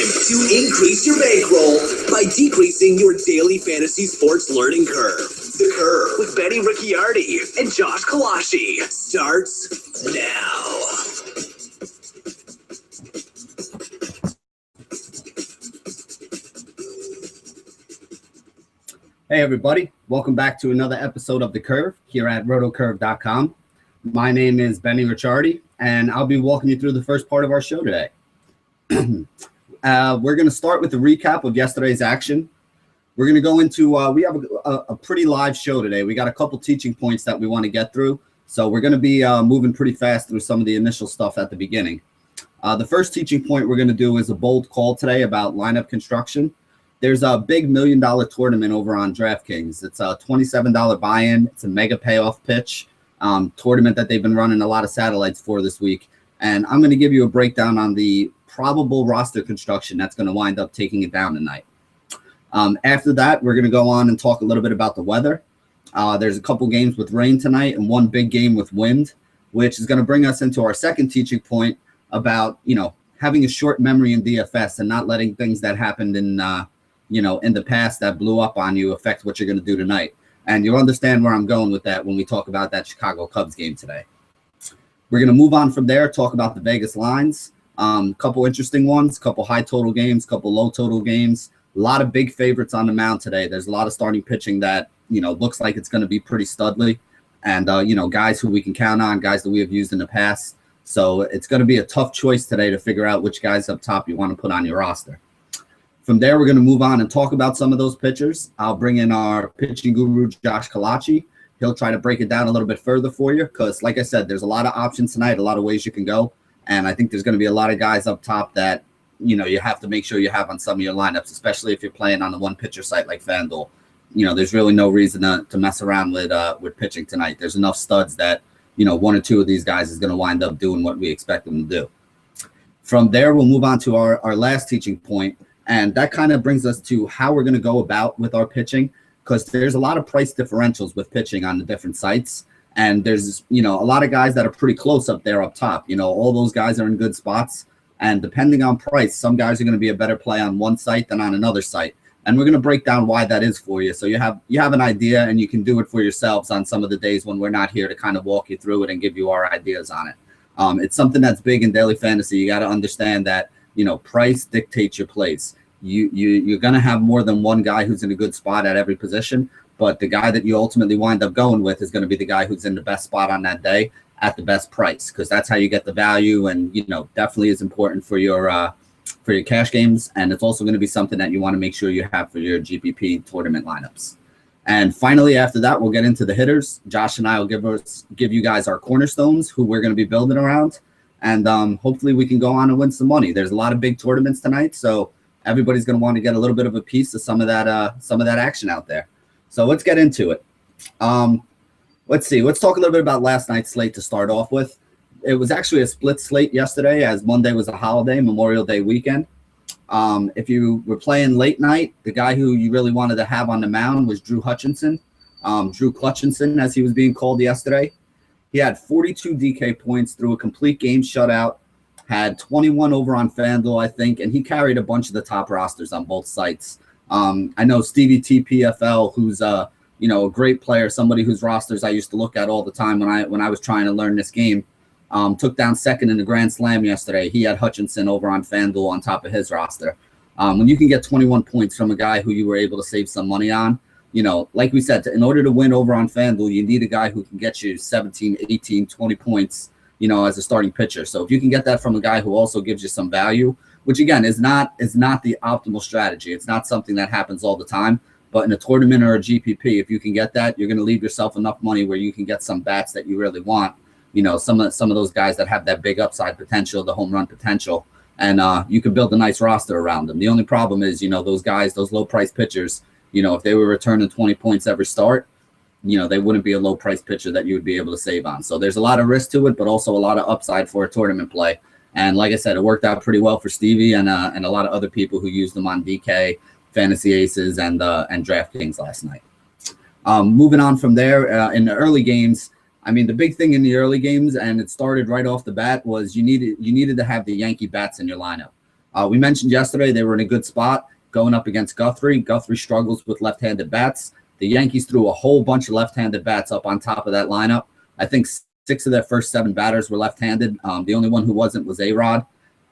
to increase your bankroll by decreasing your daily fantasy sports learning curve. The Curve with Benny Ricciardi and Josh Kalashi starts now. Hey everybody, welcome back to another episode of The Curve here at rotocurve.com. My name is Benny Ricciardi, and I'll be walking you through the first part of our show today. We're going to start with a recap of yesterday's action. We're going to go into, we have a pretty live show today. We got a couple teaching points that we want to get through, so we're going to be moving pretty fast through some of the initial stuff at the beginning. The first teaching point we're going to do is a bold call today about lineup construction. There's a big $1 million tournament over on DraftKings. It's a $27 buy-in. It's a mega payoff pitch tournament that they've been running a lot of satellites for this week. And I'm going to give you a breakdown on the probable roster construction that's going to wind up taking it down tonight. After that, we're going to go on and talk a little bit about the weather. There's a couple games with rain tonight and one big game with wind, which is going to bring us into our second teaching point about, having a short memory in DFS and not letting things that happened in the past that blew up on you affect what you're going to do tonight. And you'll understand where I'm going with that when we talk about that Chicago Cubs game today. We're going to move on from there, talk about the Vegas lines. Couple interesting ones, couple high total games, couple low total games. A lot of big favorites on the mound today. There's a lot of starting pitching that, looks like it's going to be pretty studly. And, guys who we can count on, guys that we have used in the past. So it's going to be a tough choice today to figure out which guys up top you want to put on your roster. From there, we're going to move on and talk about some of those pitchers. I'll bring in our pitching guru, Josh Kalachi. He'll try to break it down a little bit further for you because, like I said, there's a lot of options tonight, a lot of ways you can go. And I think there's going to be a lot of guys up top that, you have to make sure you have on some of your lineups, especially if you're playing on the one-pitcher site like FanDuel. There's really no reason to mess around with pitching tonight. There's enough studs that, one or two of these guys is going to wind up doing what we expect them to do. From there, we'll move on to our last teaching point. And that kind of brings us to how we're going to go about with our pitching, because there's a lot of price differentials with pitching on the different sites. And there's, a lot of guys that are pretty close up there up top. All those guys are in good spots. And depending on price, some guys are going to be a better play on one site than on another site. And we're going to break down why that is for you. So you have an idea and you can do it for yourselves on some of the days when we're not here to kind of walk you through it and give you our ideas on it. It's something that's big in daily fantasy. You got to understand that price dictates your plays. You're going to have more than one guy who's in a good spot at every position, but the guy that you ultimately wind up going with is going to be the guy who's in the best spot on that day at the best price, because that's how you get the value, and definitely is important for your cash games, and it's also going to be something that you want to make sure you have for your GPP tournament lineups. And finally, after that, we'll get into the hitters. Josh and I will give you guys our cornerstones, who we're going to be building around. And hopefully we can go on and win some money. There's a lot of big tournaments tonight, so everybody's going to want to get a little bit of a piece of some of that action out there. So let's get into it. Let's see. Let's talk a little bit about last night's slate to start off with. It was actually a split slate yesterday, as Monday was a holiday, Memorial Day weekend. If you were playing late night, the guy who you really wanted to have on the mound was Drew Hutchinson, Drew Clutchinson, as he was being called yesterday. He had 42 DK points through a complete game shutout, had 21 over on FanDuel, I think, and he carried a bunch of the top rosters on both sites. I know Stevie TPFL, who's a great player, somebody whose rosters I used to look at all the time when I was trying to learn this game, took down second in the Grand Slam yesterday. He had Hutchinson over on FanDuel on top of his roster. When you can get 21 points from a guy who you were able to save some money on, like we said, in order to win over on FanDuel, you need a guy who can get you 17, 18, 20 points, as a starting pitcher. So if you can get that from a guy who also gives you some value, which again is not the optimal strategy. It's not something that happens all the time, but in a tournament or a GPP, if you can get that, you're going to leave yourself enough money where you can get some bats that you really want. Some of those guys that have that big upside potential, the home run potential, and you can build a nice roster around them. The only problem is, those guys, those low price pitchers, if they were returning 20 points every start, they wouldn't be a low price pitcher that you would be able to save on. So there's a lot of risk to it, but also a lot of upside for a tournament play. And like I said, it worked out pretty well for Stevie and a lot of other people who used them on DK, Fantasy Aces, and DraftKings last night. Moving on from there, in the early games, I mean, the big thing in the early games, and it started right off the bat, was you needed to have the Yankee bats in your lineup. We mentioned yesterday they were in a good spot going up against Guthrie. Guthrie struggles with left-handed bats. The Yankees threw a whole bunch of left-handed bats up on top of that lineup. I think 6 of their first 7 batters were left-handed. The only one who wasn't was A-Rod.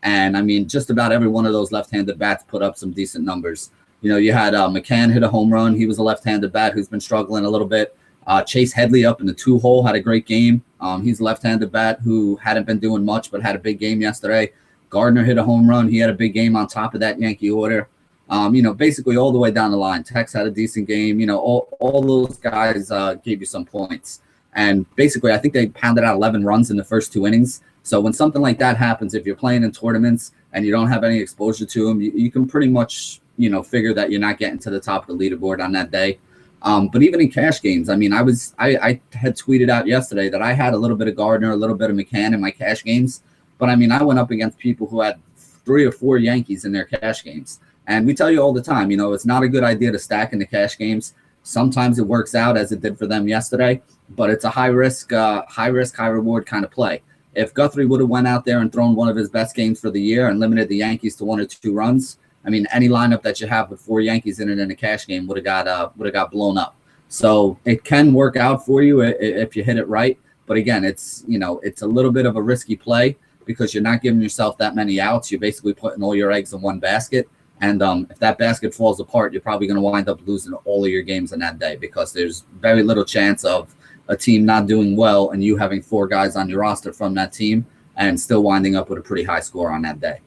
And, I mean, just about every one of those left-handed bats put up some decent numbers. You know, you had McCann hit a home run. He was a left-handed bat who's been struggling a little bit. Chase Headley up in the 2-hole had a great game. He's a left-handed bat who hadn't been doing much but had a big game yesterday. Gardner hit a home run. He had a big game on top of that Yankee order. You know, basically all the way down the line. Tex had a decent game. You know, all those guys gave you some points. And basically, I think they pounded out 11 runs in the first 2 innings. So when something like that happens, if you're playing in tournaments and you don't have any exposure to them, you can pretty much, you know, figure that you're not getting to the top of the leaderboard on that day. But even in cash games, I mean, I had tweeted out yesterday that I had a little bit of Gardner, a little bit of McCann in my cash games. But I mean, I went up against people who had 3 or 4 Yankees in their cash games. And we tell you all the time, you know, it's not a good idea to stack in the cash games. Sometimes it works out as it did for them yesterday, but it's a high risk, high reward kind of play. If Guthrie would have went out there and thrown one of his best games for the year and limited the Yankees to 1 or 2 runs, I mean, any lineup that you have with 4 Yankees in it in a cash game would have got blown up. So it can work out for you if you hit it right. But again, it's, you know, it's a little bit of a risky play because you're not giving yourself that many outs. You're basically putting all your eggs in one basket. And if that basket falls apart, you're probably going to wind up losing all of your games in that day because there's very little chance of a team not doing well and you having 4 guys on your roster from that team and still winding up with a pretty high score on that day.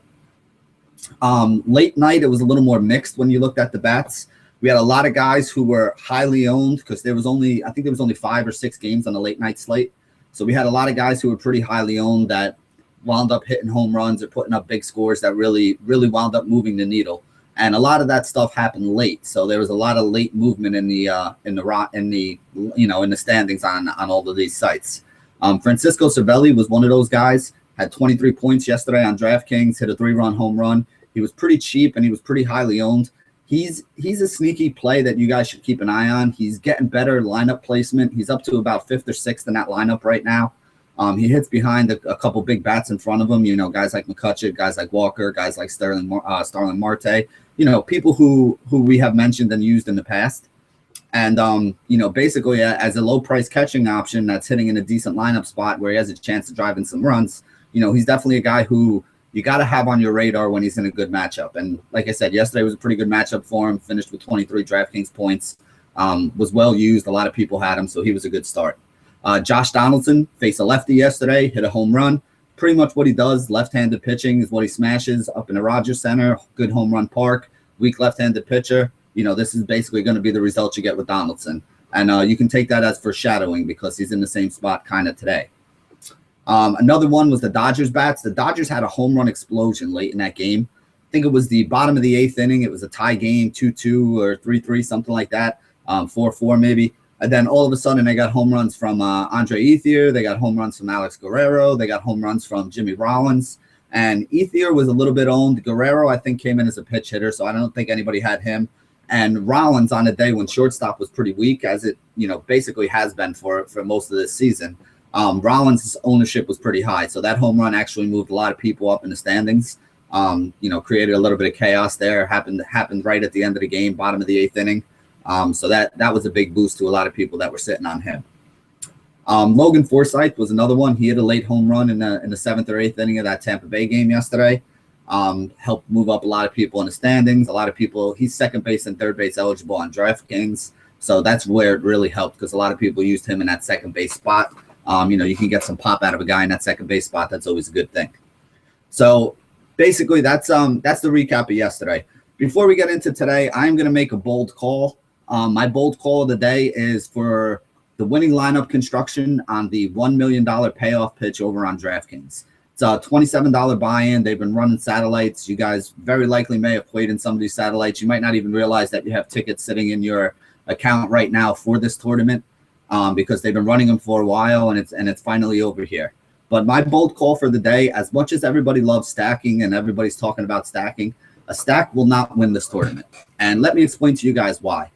Late night, it was a little more mixed when you looked at the bats. We had a lot of guys who were highly owned because there was only 5 or 6 games on the late night slate. So we had a lot of guys who were pretty highly owned that wound up hitting home runs or putting up big scores that really wound up moving the needle. And a lot of that stuff happened late. So there was a lot of late movement in the standings on all of these sites. Francisco Cervelli was one of those guys, had 23 points yesterday on DraftKings, hit a 3-run home run. He was pretty cheap and he was pretty highly owned. He's a sneaky play that you guys should keep an eye on. He's getting better lineup placement. He's up to about 5th or 6th in that lineup right now. He hits behind a couple big bats in front of him, you know, guys like McCutcheon, guys like Walker, guys like Starling Marte, you know, people who we have mentioned and used in the past. And, you know, basically as a low price catching option that's hitting in a decent lineup spot where he has a chance to drive in some runs, you know, he's definitely a guy who you got to have on your radar when he's in a good matchup. And like I said, yesterday was a pretty good matchup for him, finished with 23 DraftKings points, was well used. A lot of people had him, so he was a good start. Josh Donaldson faced a lefty yesterday, hit a home run. Pretty much what he does, left-handed pitching is what he smashes up in the Rogers Center, good home run park, weak left-handed pitcher. You know, this is basically going to be the result you get with Donaldson. And you can take that as foreshadowing because he's in the same spot kind of today. Another one was the Dodgers bats. The Dodgers had a home run explosion late in that game. I think it was the bottom of the 8th inning. It was a tie game, 2-2 or 3-3, something like that, 4-4 maybe. And then all of a sudden they got home runs from Andre Ethier. They got home runs from Alex Guerrero. They got home runs from Jimmy Rollins. And Ethier was a little bit owned. Guerrero, I think, came in as a pitch hitter, so I don't think anybody had him. And Rollins on a day when shortstop was pretty weak, as it, you know, basically has been for most of this season. Rollins' ownership was pretty high, so that home run actually moved a lot of people up in the standings. You know, created a little bit of chaos there. Happened right at the end of the game, bottom of the 8th inning. So that was a big boost to a lot of people that were sitting on him. Logan Forsythe was another one. He hit a late home run in the 7th or 8th inning of that Tampa Bay game yesterday. Helped move up a lot of people in the standings. A lot of people, he's second base and third base eligible on DraftKings. So that's where it really helped because a lot of people used him in that second base spot. You know, you can get some pop out of a guy in that second base spot. That's always a good thing. So basically that's the recap of yesterday. Before we get into today, I'm going to make a bold call. My bold call of the day is for the winning lineup construction on the $1 million payoff pitch over on DraftKings. It's a $27 buy-in. They've been running satellites. You guys very likely may have played in some of these satellites. You might not even realize that you have tickets sitting in your account right now for this tournament because they've been running them for a while and it's finally over here. But my bold call for the day, as much as everybody loves stacking and everybody's talking about stacking, a stack will not win this tournament. And let me explain to you guys why.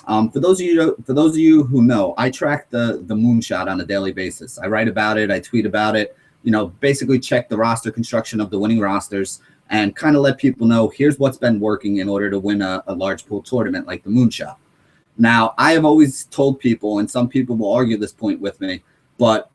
For those of you who know, I track the moonshot on a daily basis. I write about it. I tweet about it. You know, basically check the roster construction of the winning rosters and kind of let people know here's what's been working in order to win a large pool tournament like the Moonshot. Now, I have always told people, and some people will argue this point with me, but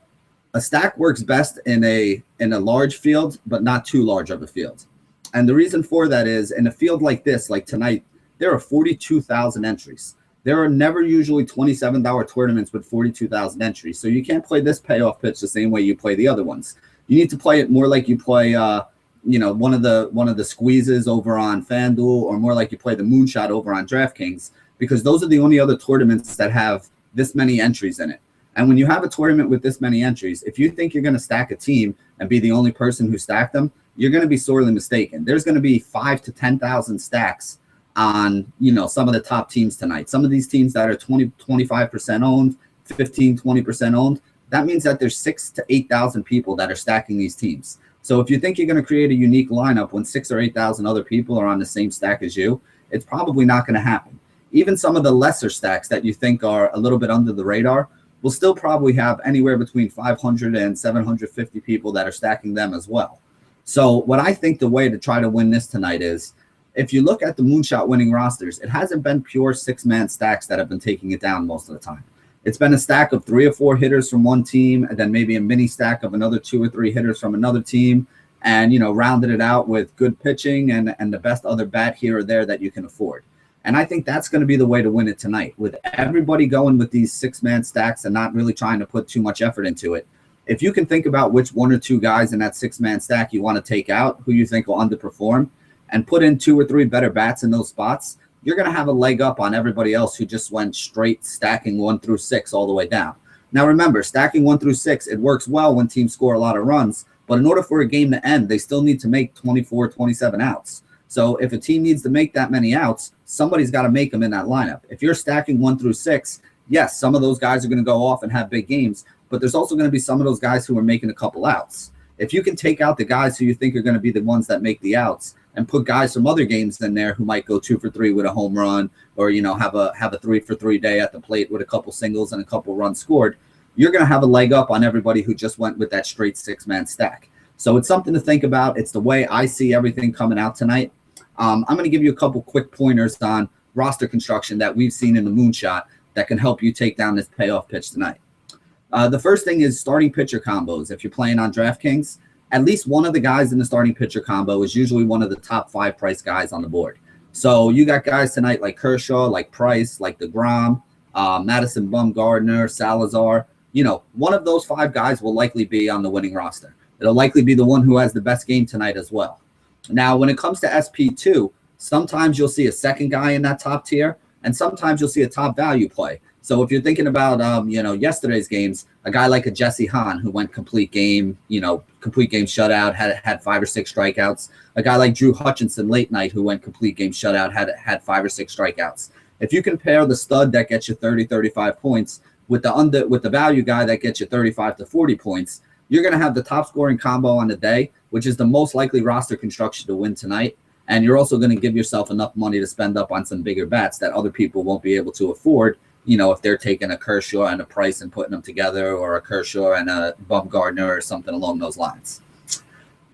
a stack works best in a large field, but not too large of a field. And the reason for that is in a field like this, like tonight, there are 42,000 entries. There are never usually $27 tournaments with 42,000 entries. So you can't play this payoff pitch the same way you play the other ones. You need to play it more like you play, one of the squeezes over on FanDuel, or more like you play the Moonshot over on DraftKings, because those are the only other tournaments that have this many entries in it. And when you have a tournament with this many entries, if you think you're going to stack a team and be the only person who stacked them, you're going to be sorely mistaken. There's going to be 5,000 to 10,000 stacks on, some of the top teams tonight. Some of these teams that are 25% owned, 20% owned, that means that there's 6,000 to 8,000 people that are stacking these teams. So if you think you're going to create a unique lineup when 6,000 or 8,000 other people are on the same stack as you, it's probably not going to happen. Even some of the lesser stacks that you think are a little bit under the radar will still probably have anywhere between 500 and 750 people that are stacking them as well. So what I think the way to try to win this tonight is, if you look at the Moonshot winning rosters, it hasn't been pure 6-man stacks that have been taking it down most of the time. It's been a stack of 3 or 4 hitters from one team, and then maybe a mini stack of another 2 or 3 hitters from another team, and rounded it out with good pitching and the best other bat here or there that you can afford. And I think that's going to be the way to win it tonight, with everybody going with these 6-man stacks and not really trying to put too much effort into it. If you can think about which 1 or 2 guys in that 6-man stack you want to take out, who you think will underperform, and put in 2 or 3 better bats in those spots, you're going to have a leg up on everybody else who just went straight stacking 1 through 6 all the way down. Now remember, stacking 1 through 6, it works well when teams score a lot of runs, but in order for a game to end, they still need to make 24, 27 outs. So if a team needs to make that many outs, somebody's got to make them in that lineup. If you're stacking 1 through 6, yes, some of those guys are going to go off and have big games, but there's also going to be some of those guys who are making a couple outs. If you can take out the guys who you think are going to be the ones that make the outs and put guys from other games in there who might go 2 for 3 with a home run, or have a 3 for 3 day at the plate with a couple singles and a couple runs scored, you're going to have a leg up on everybody who just went with that straight 6-man stack. So it's something to think about. It's the way I see everything coming out tonight. I'm going to give you a couple quick pointers on roster construction that we've seen in the Moonshot that can help you take down this payoff pitch tonight. The first thing is starting pitcher combos. If you're playing on DraftKings, at least one of the guys in the starting pitcher combo is usually one of the top 5 price guys on the board. So you got guys tonight like Kershaw, like Price, like DeGrom, Madison Bumgarner, Salazar. One of those 5 guys will likely be on the winning roster. It'll likely be the one who has the best game tonight as well. Now, when it comes to SP2, sometimes you'll see a second guy in that top tier, and sometimes you'll see a top value play. So if you're thinking about, yesterday's games, a guy like a Jesse Hahn who went complete game shutout, had 5 or 6 strikeouts. A guy like Drew Hutchinson late night who went complete game shutout, had 5 or 6 strikeouts. If you compare the stud that gets you 30, 35 points with the value guy that gets you 35 to 40 points, you're going to have the top scoring combo on the day, which is the most likely roster construction to win tonight. And you're also going to give yourself enough money to spend up on some bigger bats that other people won't be able to afford. If they're taking a Kershaw and a Price and putting them together, or a Kershaw and a Bumgarner or something along those lines.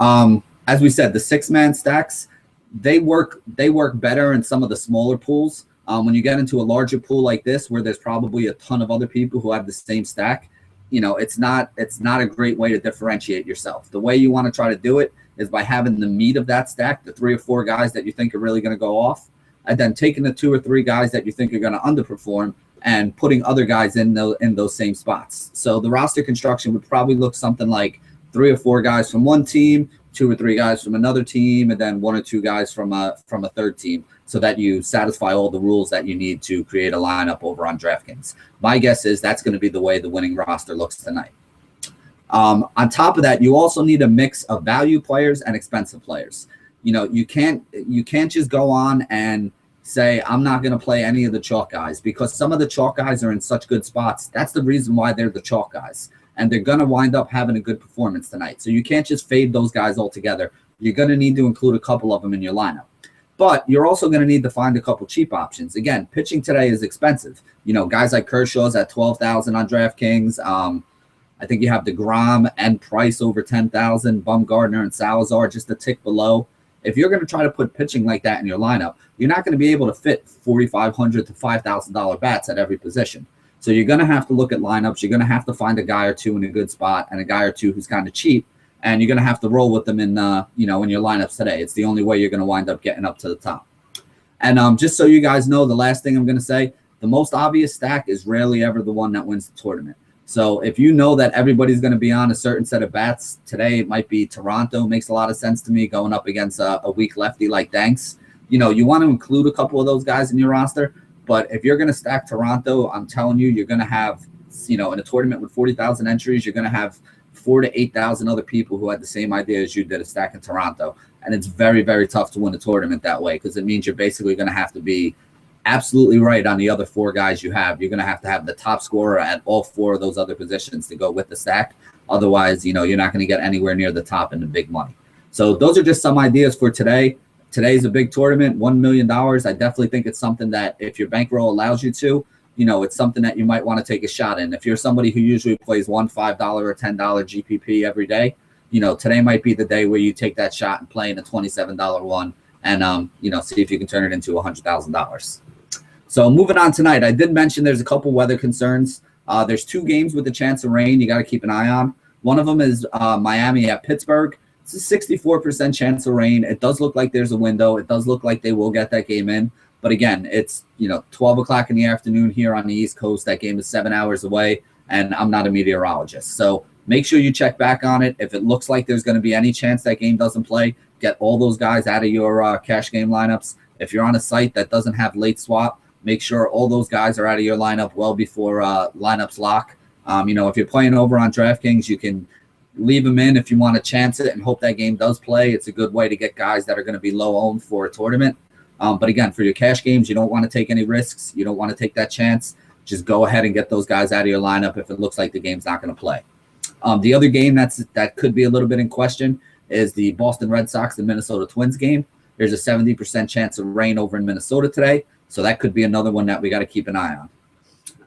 As we said, the 6-man stacks, they work better in some of the smaller pools. When you get into a larger pool like this, where there's probably a ton of other people who have the same stack, it's not a great way to differentiate yourself. The way you want to try to do it is by having the meat of that stack, the 3 or 4 guys that you think are really going to go off, and then taking the 2 or 3 guys that you think are going to underperform and putting other guys in those same spots. So the roster construction would probably look something like 3 or 4 guys from one team, 2 or 3 guys from another team, and then 1 or 2 guys from a third team, so that you satisfy all the rules that you need to create a lineup over on DraftKings. My guess is that's going to be the way the winning roster looks tonight. On top of that, you also need a mix of value players and expensive players. You can't just go on and say, I'm not going to play any of the chalk guys, because some of the chalk guys are in such good spots. That's the reason why they're the chalk guys. And they're going to wind up having a good performance tonight. So you can't just fade those guys altogether. You're going to need to include a couple of them in your lineup. But you're also going to need to find a couple cheap options. Again, pitching today is expensive. Guys like Kershaw's at $12,000 on DraftKings. I think you have DeGrom and Price over $10,000. Bumgarner and Salazar just a tick below. If you're going to try to put pitching like that in your lineup, you're not going to be able to fit $4,500 to $5,000 bats at every position. So you're going to have to look at lineups. You're going to have to find a guy or two in a good spot and a guy or two who's kind of cheap, and you're going to have to roll with them in in your lineups today. It's the only way you're going to wind up getting up to the top. And just so you guys know, the last thing I'm going to say, the most obvious stack is rarely ever the one that wins the tournament. So if you know that everybody's going to be on a certain set of bats today, it might be Toronto. Makes a lot of sense to me going up against a weak lefty like Danks. You want to include a couple of those guys in your roster. But if you're going to stack Toronto, I'm telling you, you're going to have, in a tournament with 40,000 entries, you're going to have 4,000 to 8,000 other people who had the same idea as you did of stacking Toronto. And it's very, very tough to win a tournament that way, because it means you're basically going to have to be absolutely right on the other four guys you have. You're going to have the top scorer at all four of those other positions to go with the stack. Otherwise, you're not going to get anywhere near the top in the big money. So those are just some ideas for today. Today's a big tournament, $1 million. I definitely think it's something that if your bankroll allows you to, it's something that you might want to take a shot in. If you're somebody who usually plays one $5 or $10 GPP every day, today might be the day where you take that shot and play in a $27 one and, see if you can turn it into $100,000. So moving on tonight, I did mention there's a couple weather concerns. There's 2 games with a chance of rain you got to keep an eye on. One of them is Miami at Pittsburgh. It's a 64% chance of rain. It does look like there's a window. It does look like they will get that game in. But again, it's 12 o'clock in the afternoon here on the East Coast. That game is 7 hours away, and I'm not a meteorologist. So make sure you check back on it. If it looks like there's going to be any chance that game doesn't play, get all those guys out of your cash game lineups. If you're on a site that doesn't have late swap, make sure all those guys are out of your lineup well before lineups lock. If you're playing over on DraftKings, you can leave them in if you want to chance it and hope that game does play. It's a good way to get guys that are going to be low owned for a tournament. But again, for your cash games, you don't want to take any risks. You don't want to take that chance. Just go ahead and get those guys out of your lineup if it looks like the game's not going to play. The other game that could be a little bit in question is the Boston Red Sox and Minnesota Twins game. There's a 70% chance of rain over in Minnesota today. So that could be another one that we got to keep an eye on.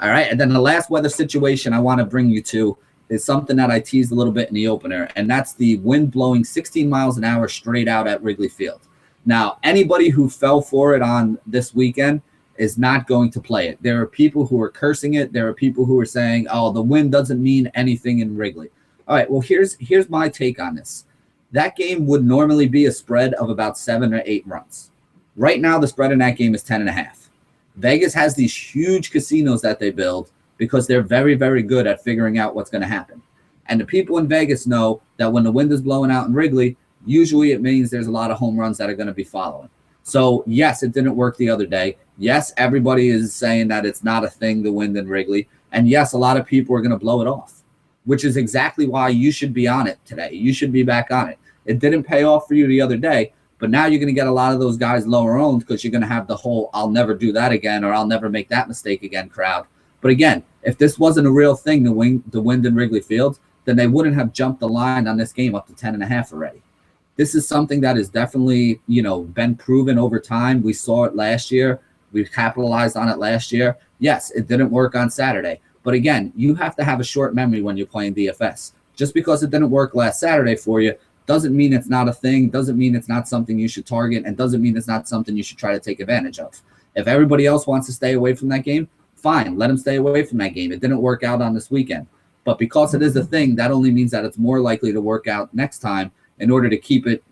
All right. And then the last weather situation I want to bring you to is something that I teased a little bit in the opener, and that's the wind blowing 16 miles an hour straight out at Wrigley Field. Now, anybody who fell for it on this weekend is not going to play it. There are people who are cursing it. There are people who are saying, oh, the wind doesn't mean anything in Wrigley. All right, well, here's my take on this. That game would normally be a spread of about 7 or 8 runs. Right now, the spread in that game is 10.5. Vegas has these huge casinos that they build because they're very, very good at figuring out what's going to happen. And the people in Vegas know that when the wind is blowing out in Wrigley, usually it means there's a lot of home runs that are going to be following. So, yes, it didn't work the other day. Yes, everybody is saying that it's not a thing, the wind in Wrigley. And, yes, a lot of people are going to blow it off, which is exactly why you should be on it today. You should be back on it. It didn't pay off for you the other day, but now you're going to get a lot of those guys lower owned because you're going to have the whole I'll never do that again or I'll never make that mistake again crowd. But, again, if this wasn't a real thing, the wind in Wrigley Field, then they wouldn't have jumped the line on this game up to 10.5 already. This is something that has definitely, been proven over time. We saw it last year. We capitalized on it last year. Yes, it didn't work on Saturday. But again, you have to have a short memory when you're playing DFS. Just because it didn't work last Saturday for you doesn't mean it's not a thing, doesn't mean it's not something you should target, and doesn't mean it's not something you should try to take advantage of. If everybody else wants to stay away from that game, fine, let them stay away from that game. It didn't work out on this weekend. But because it is a thing, that only means that it's more likely to work out next time in order to keep it,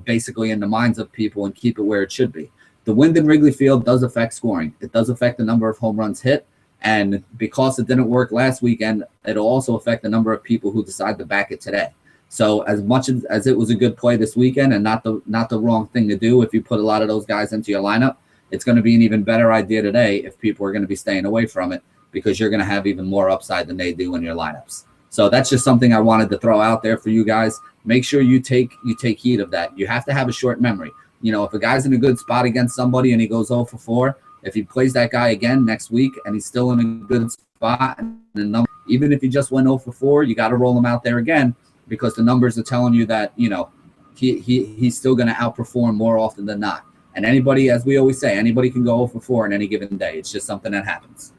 basically in the minds of people and keep it where it should be. The wind in Wrigley Field does affect scoring. It does affect the number of home runs hit. And because it didn't work last weekend, it'll also affect the number of people who decide to back it today. So as much as it was a good play this weekend and not the wrong thing to do, if you put a lot of those guys into your lineup, it's going to be an even better idea today if people are going to be staying away from it because you're going to have even more upside than they do in your lineups. So that's just something I wanted to throw out there for you guys. Make sure you take heed of that. You have to have a short memory. If a guy's in a good spot against somebody and he goes 0 for 4, if he plays that guy again next week and he's still in a good spot, and even if he just went 0 for 4, you got to roll him out there again because the numbers are telling you that, he's still going to outperform more often than not. And anybody, as we always say, anybody can go 0 for 4 on any given day. It's just something that happens.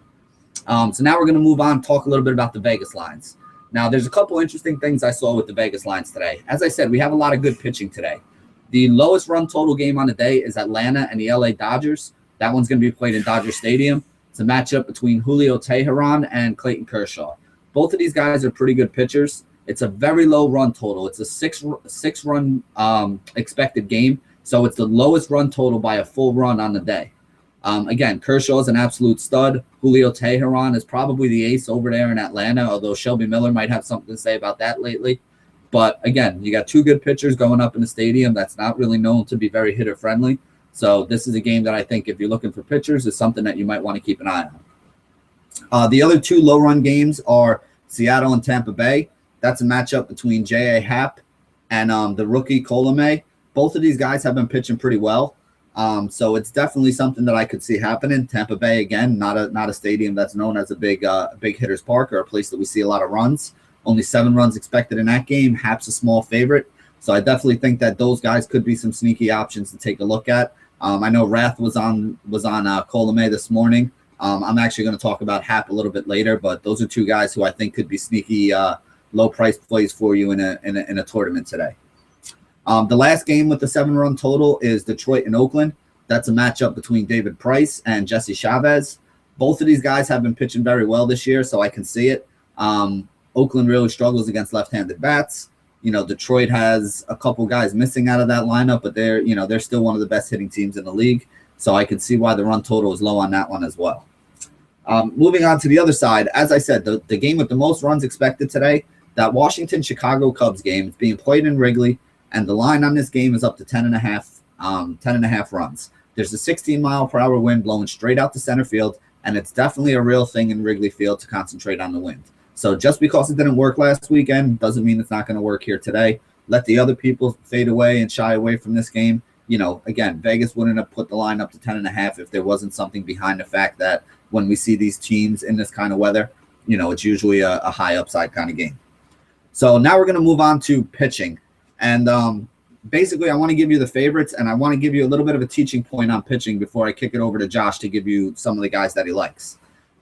So now we're going to move on, talk a little bit about the Vegas lines. Now, there's a couple interesting things I saw with the Vegas lines today. As I said, we have a lot of good pitching today. The lowest run total game on the day is Atlanta and the LA Dodgers. That one's going to be played in Dodger Stadium. It's a matchup between Julio Teheran and Clayton Kershaw. Both of these guys are pretty good pitchers. It's a very low run total. It's a six run expected game. So it's the lowest run total by a full run on the day. Again, Kershaw is an absolute stud. Julio Teheran is probably the ace over there in Atlanta, although Shelby Miller might have something to say about that lately. But again, you got two good pitchers going up in the stadium that's not really known to be very hitter friendly. So this is a game that I think if you're looking for pitchers is something that you might want to keep an eye on. The other two low run games are Seattle and Tampa Bay. That's a matchup between J.A. Happ and the rookie Colomé. Both of these guys have been pitching pretty well. So it's definitely something that I could see happening. Tampa Bay, again, not a stadium that's known as a big hitter's park or a place that we see a lot of runs. Only 7 runs expected in that game. Happ's a small favorite. So I definitely think that those guys could be some sneaky options to take a look at. I know Rath was on Colomé this morning. I'm actually going to talk about Happ a little bit later, but those are two guys who I think could be sneaky low price plays for you in a tournament today. The last game with the 7-run total is Detroit and Oakland. That's a matchup between David Price and Jesse Chavez. Both of these guys have been pitching very well this year, so I can see it. Oakland really struggles against left-handed bats. Detroit has a couple guys missing out of that lineup, but they're still one of the best hitting teams in the league. So I can see why the run total is low on that one as well. Moving on to the other side, as I said, the game with the most runs expected today, that Washington-Chicago Cubs game is being played in Wrigley, and the line on this game is up to 10.5 runs. There's a 16-mile-per-hour wind blowing straight out to center field, and it's definitely a real thing in Wrigley Field to concentrate on the wind. So just because it didn't work last weekend doesn't mean it's not going to work here today. Let the other people fade away and shy away from this game. Again, Vegas wouldn't have put the line up to 10.5 if there wasn't something behind the fact that when we see these teams in this kind of weather, it's usually a high upside kind of game. So now we're going to move on to pitching. And basically, I want to give you the favorites, and I want to give you a little bit of a teaching point on pitching before I kick it over to Josh to give you some of the guys that he likes.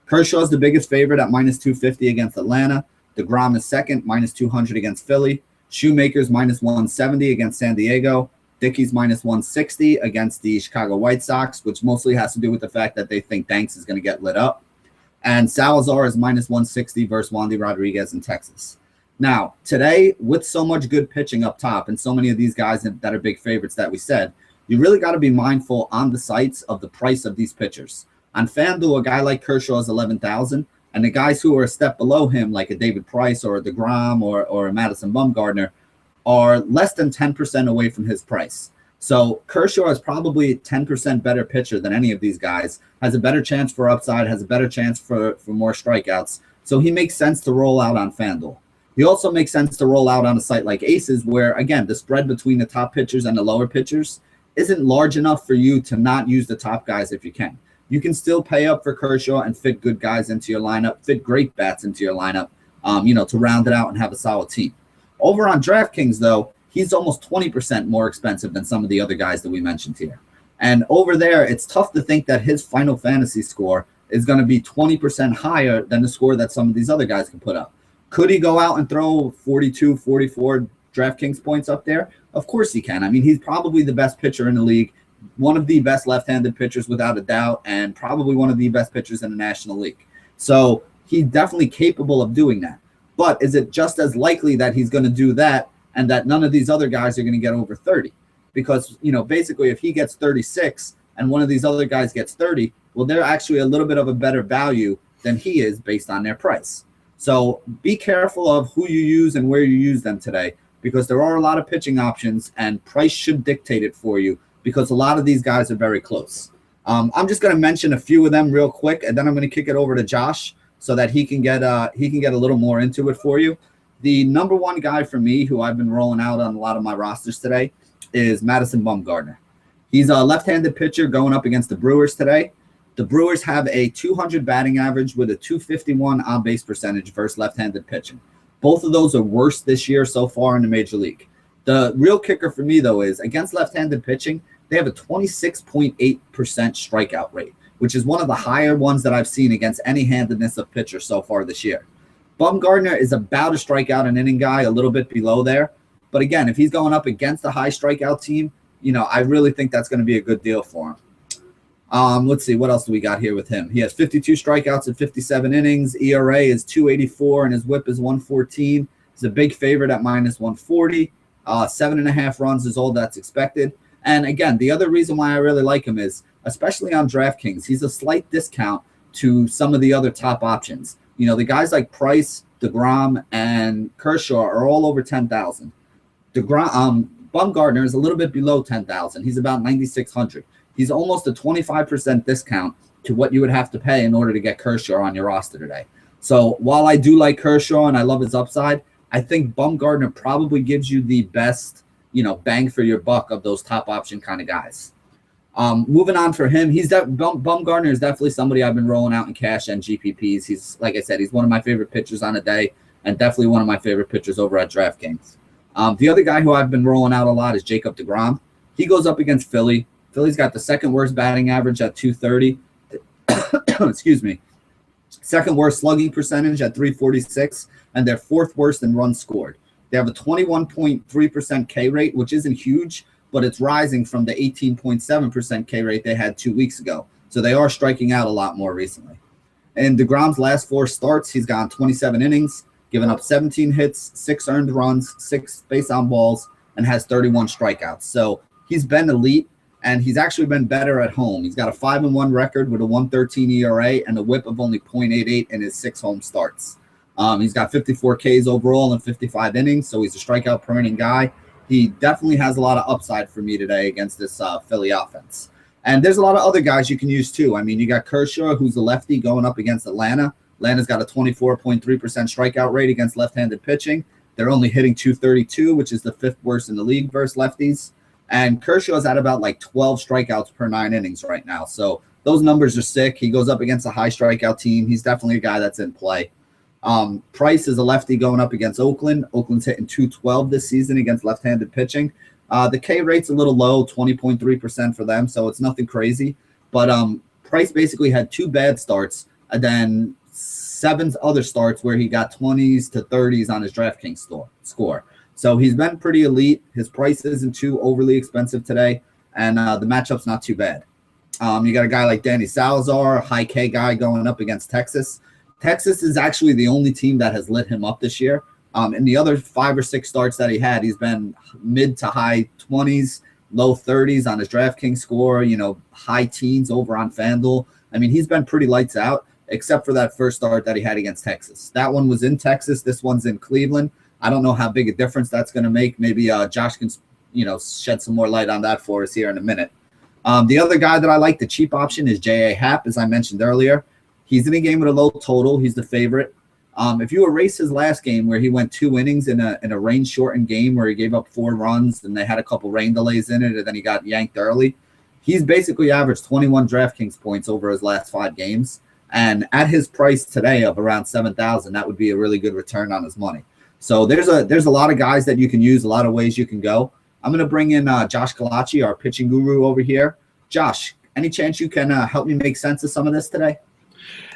Kershaw's the biggest favorite at -250 against Atlanta. DeGrom is second, -200 against Philly. Shoemaker's -170 against San Diego. Dickey's -160 against the Chicago White Sox, which mostly has to do with the fact that they think Banks is going to get lit up. And Salazar is -160 versus Wandy Rodriguez in Texas. Now, today, with so much good pitching up top and so many of these guys that are big favorites that we said, you really got to be mindful on the sites of the price of these pitchers. On FanDuel, a guy like Kershaw is $11,000, and the guys who are a step below him, like a David Price or a DeGrom or a Madison Bumgarner, are less than 10% away from his price. So Kershaw is probably 10% better pitcher than any of these guys, has a better chance for upside, has a better chance for more strikeouts. So he makes sense to roll out on FanDuel. He also makes sense to roll out on a site like Aces where, again, the spread between the top pitchers and the lower pitchers isn't large enough for you to not use the top guys if you can. You can still pay up for Kershaw and fit good guys into your lineup, fit great bats into your lineup, to round it out and have a solid team. Over on DraftKings, though, he's almost 20% more expensive than some of the other guys that we mentioned here. And over there, it's tough to think that his Final Fantasy score is going to be 20% higher than the score that some of these other guys can put up. Could he go out and throw 42, 44 DraftKings points up there? Of course he can. I mean, he's probably the best pitcher in the league, one of the best left-handed pitchers without a doubt, and probably one of the best pitchers in the National League. So he's definitely capable of doing that. But is it just as likely that he's going to do that and that none of these other guys are going to get over 30? Because, basically if he gets 36 and one of these other guys gets 30, well, they're actually a little bit of a better value than he is based on their price. So be careful of who you use and where you use them today, because there are a lot of pitching options and price should dictate it for you because a lot of these guys are very close. I'm just going to mention a few of them real quick, and then I'm going to kick it over to Josh so that he can get a little more into it for you. The number one guy for me who I've been rolling out on a lot of my rosters today is Madison Bumgarner. He's a left-handed pitcher going up against the Brewers today. The Brewers have a 200 batting average with a 251 on-base percentage versus left-handed pitching. Both of those are worse this year so far in the Major League. The real kicker for me, though, is against left-handed pitching, they have a 26.8% strikeout rate, which is one of the higher ones that I've seen against any handedness of pitchers so far this year. Bumgarner is about a strikeout an inning guy, a little bit below there. But again, if he's going up against a high strikeout team, I really think that's going to be a good deal for him. Let's see, what else do we got here with him? He has 52 strikeouts in 57 innings. ERA is 2.84, and his WHIP is 1.14. He's a big favorite at minus 140. 7.5 runs is all that's expected. And again, the other reason why I really like him is, especially on DraftKings, he's a slight discount to some of the other top options. The guys like Price, DeGrom, and Kershaw are all over 10,000. Bumgarner is a little bit below 10,000. He's about 9,600. He's almost a 25% discount to what you would have to pay in order to get Kershaw on your roster today. So while I do like Kershaw and I love his upside, I think Bumgarner probably gives you the best, bang for your buck of those top option kind of guys. Moving on for him, Bumgarner is definitely somebody I've been rolling out in cash and GPPs. He's, like I said, he's one of my favorite pitchers on a day and definitely one of my favorite pitchers over at DraftKings. The other guy who I've been rolling out a lot is Jacob deGrom. He goes up against Philly. Philly's got the second worst batting average at 230. Excuse me. Second worst slugging percentage at 346, and they're fourth worst in runs scored. They have a 21.3% K rate, which isn't huge, but it's rising from the 18.7% K rate they had 2 weeks ago. So they are striking out a lot more recently. In deGrom's last 4 starts, he's gone 27 innings, given up 17 hits, 6 earned runs, 6 base on balls, and has 31 strikeouts. So he's been elite. And he's actually been better at home. He's got a 5-1 record with a 1.13 ERA and a WHIP of only 0.88 in his 6 home starts. He's got 54 Ks overall in 55 innings, so he's a strikeout per inning guy. He definitely has a lot of upside for me today against this Philly offense. And there's a lot of other guys you can use too. I mean, you got Kershaw, who's a lefty, going up against Atlanta. Atlanta's got a 24.3% strikeout rate against left-handed pitching. They're only hitting 232, which is the 5th worst in the league versus lefties. And Kershaw's at about like 12 strikeouts per 9 innings right now. So those numbers are sick. He goes up against a high strikeout team. He's definitely a guy that's in play. Price is a lefty going up against Oakland. Oakland's hitting 212 this season against left-handed pitching. The K rate's a little low, 20.3% for them, so it's nothing crazy. But Price basically had 2 bad starts and then 7 other starts where he got 20s to 30s on his DraftKings score. So he's been pretty elite. His price isn't too overly expensive today, and the matchup's not too bad. You got a guy like Danny Salazar, a high K guy going up against Texas. Texas is actually the only team that has lit him up this year. In the other 5 or 6 starts that he had, he's been mid to high 20s, low 30s on his DraftKings score, high teens over on FanDuel. I mean, he's been pretty lights out, except for that first start that he had against Texas. That one was in Texas. This one's in Cleveland. I don't know how big a difference that's going to make. Maybe Josh can, shed some more light on that for us here in a minute. The other guy that I like, the cheap option, is J.A. Happ, as I mentioned earlier. He's in a game with a low total. He's the favorite. If you erase his last game where he went 2 innings in a rain-shortened game where he gave up 4 runs and they had a couple rain delays in it and then he got yanked early, he's basically averaged 21 DraftKings points over his last 5 games. And at his price today of around 7,000, that would be a really good return on his money. So there's a lot of guys that you can use, a lot of ways you can go. I'm going to bring in Josh Kalachi, our pitching guru over here. Josh, any chance you can help me make sense of some of this today?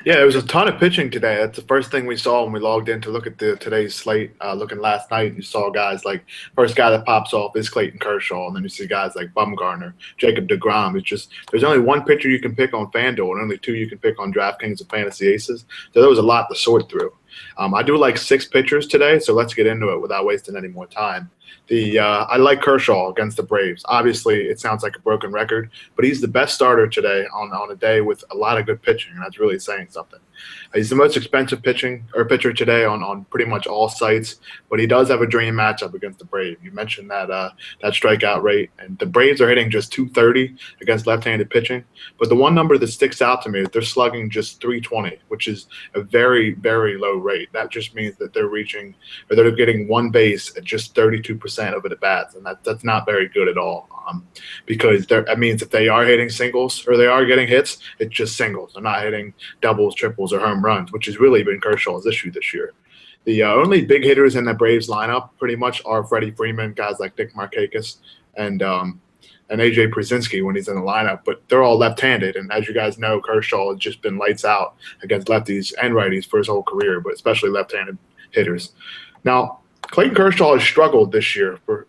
Yeah, there was a ton of pitching today. That's the first thing we saw when we logged in to look at today's slate. Looking last night, you saw guys like, first guy that pops off is Clayton Kershaw, and then you see guys like Bumgarner, Jacob deGrom. It's just, there's only 1 pitcher you can pick on FanDuel and only 2 you can pick on DraftKings and Fantasy Aces. So there was a lot to sort through. I do like 6 pitchers today, so let's get into it without wasting any more time. I like Kershaw against the Braves. Obviously, it sounds like a broken record, but he's the best starter today on a day with a lot of good pitching, and that's really saying something. He's the most expensive pitcher today on pretty much all sites, but he does have a dream matchup against the Braves. You mentioned that strikeout rate, and the Braves are hitting just 230 against left-handed pitching. But the one number that sticks out to me is they're slugging just 320, which is a very, very low rate. That just means that they're getting 1 base at just 32% of it at bats, and that's not very good at all. Because that means if they are hitting singles or they are getting hits, it's just singles. They're not hitting doubles, triples, or home runs, which has really been Kershaw's issue this year. The only big hitters in the Braves lineup pretty much are Freddie Freeman, guys like Nick Markakis, and AJ Przinsky when he's in the lineup, but they're all left-handed. And as you guys know, Kershaw has just been lights out against lefties and righties for his whole career, but especially left-handed hitters. Now, Clayton Kershaw has struggled this year for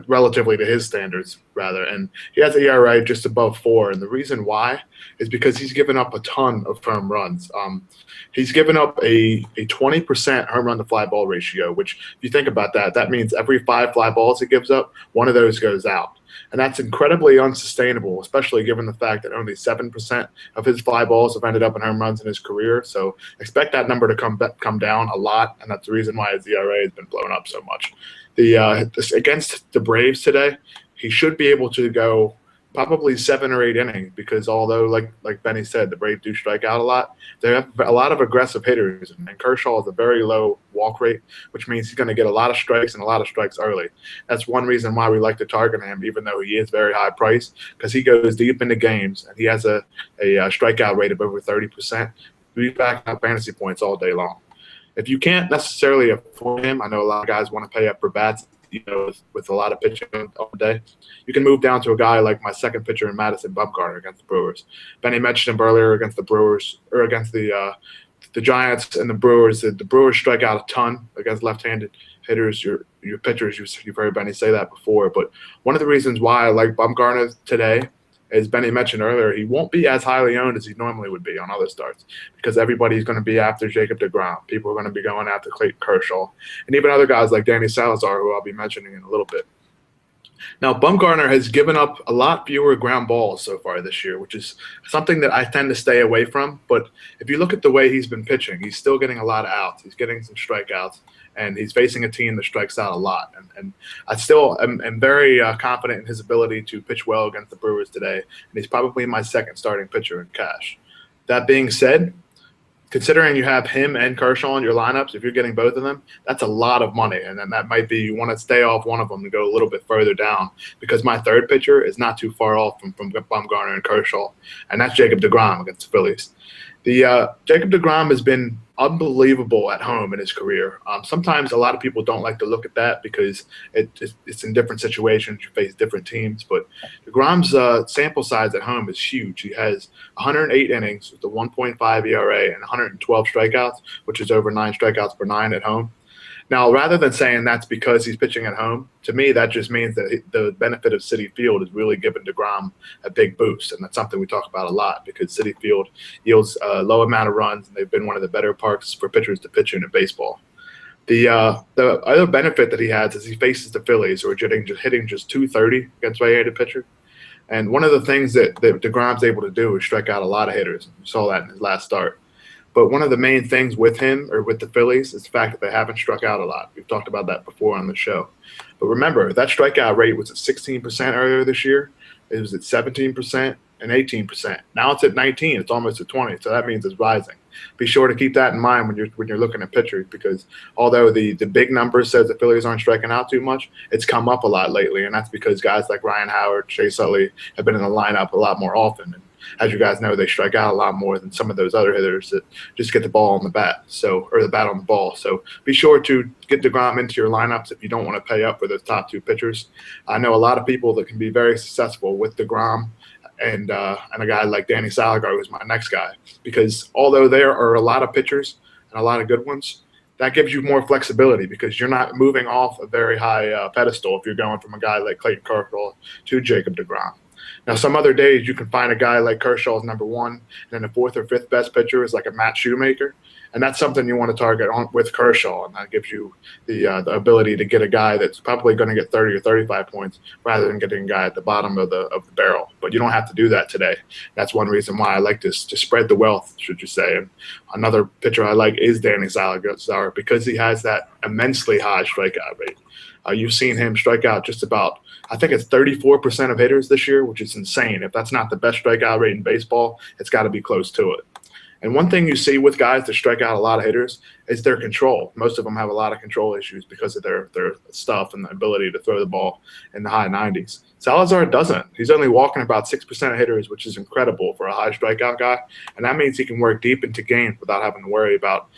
relatively to his standards, rather, and he has an ERA just above 4. And the reason why is because he's given up a ton of home runs. He's given up a 20% home run to fly ball ratio, which, if you think about that, that means every 5 fly balls he gives up, 1 of those goes out. And that's incredibly unsustainable, especially given the fact that only 7% of his fly balls have ended up in home runs in his career. So expect that number to come down a lot, and that's the reason why his ERA has been blown up so much. Against the Braves today, he should be able to go probably 7 or 8 innings, because although, like Benny said, the Braves do strike out a lot, they have a lot of aggressive hitters, and Kershaw has a very low walk rate, which means he's going to get a lot of strikes and a lot of strikes early. That's one reason why we like to target him, even though he is very high priced, because he goes deep into games, and he has a strikeout rate of over 30%. He's backing up fantasy points all day long. If you can't necessarily afford him, I know a lot of guys want to pay up for bats, with a lot of pitching all day, you can move down to a guy like my second pitcher in Madison Bumgarner against the Brewers. Benny mentioned him earlier against the Brewers, or against the Giants and the Brewers. The Brewers strike out a ton against left-handed hitters, your pitchers. You've heard Benny say that before. But one of the reasons why I like Bumgarner today, as Benny mentioned earlier, he won't be as highly owned as he normally would be on other starts, because everybody's going to be after Jacob deGrom. People are going to be going after Clayton Kershaw, and even other guys like Danny Salazar, who I'll be mentioning in a little bit. Now, Bumgarner has given up a lot fewer ground balls so far this year, which is something that I tend to stay away from. But if you look at the way he's been pitching, he's still getting a lot of outs. He's getting some strikeouts, and he's facing a team that strikes out a lot. And I still am very confident in his ability to pitch well against the Brewers today, and he's probably my second starting pitcher in cash. That being said, considering you have him and Kershaw in your lineups, if you're getting both of them, that's a lot of money. And then that might be you want to stay off one of them to go a little bit further down, because my third pitcher is not too far off from Bumgarner and Kershaw, and that's Jacob deGrom against the Phillies. Jacob deGrom has been unbelievable at home in his career. Sometimes a lot of people don't like to look at that because it's in different situations. You face different teams. But deGrom's sample size at home is huge. He has 108 innings with a 1.5 ERA and 112 strikeouts, which is over 9 strikeouts per 9 at home. Now, rather than saying that's because he's pitching at home, to me that just means that the benefit of Citi Field is really giving deGrom a big boost, and that's something we talk about a lot because Citi Field yields a low amount of runs, and they've been one of the better parks for pitchers to pitch in baseball. The other benefit that he has is he faces the Phillies, who are hitting just 230 against right-handed pitcher. And one of the things that deGrom's able to do is strike out a lot of hitters. You saw that in his last start. But one of the main things with him, or with the Phillies, is the fact that they haven't struck out a lot. We've talked about that before on the show. But remember, that strikeout rate was at 16% earlier this year. It was at 17% and 18%. Now it's at 19. It's almost at 20. So that means it's rising. Be sure to keep that in mind when you're looking at pitchers, because although the big number says the Phillies aren't striking out too much, it's come up a lot lately, and that's because guys like Ryan Howard, Chase Utley have been in the lineup a lot more often. And as you guys know, they strike out a lot more than some of those other hitters that just get the ball on the bat, or the bat on the ball. So be sure to get deGrom into your lineups if you don't want to pay up for those top 2 pitchers. I know a lot of people that can be very successful with deGrom and a guy like Danny Salazar, who's my next guy, because although there are a lot of pitchers and a lot of good ones, that gives you more flexibility because you're not moving off a very high pedestal if you're going from a guy like Clayton Kershaw to Jacob deGrom. Now, some other days you can find a guy like Kershaw as number 1, and then the 4th or 5th best pitcher is like a Matt Shoemaker, and that's something you want to target with Kershaw, and that gives you the ability to get a guy that's probably going to get 30 or 35 points rather than getting a guy at the bottom of the barrel. But you don't have to do that today. That's one reason why I like to spread the wealth, should you say. And another pitcher I like is Danny Salazar because he has that immensely high strikeout rate. You've seen him strike out just about, I think it's 34% of hitters this year, which is insane. If that's not the best strikeout rate in baseball, it's got to be close to it. And one thing you see with guys that strike out a lot of hitters is their control. Most of them have a lot of control issues because of their stuff and the ability to throw the ball in the high 90s. Salazar doesn't. He's only walking about 6% of hitters, which is incredible for a high strikeout guy. And that means he can work deep into games without having to worry about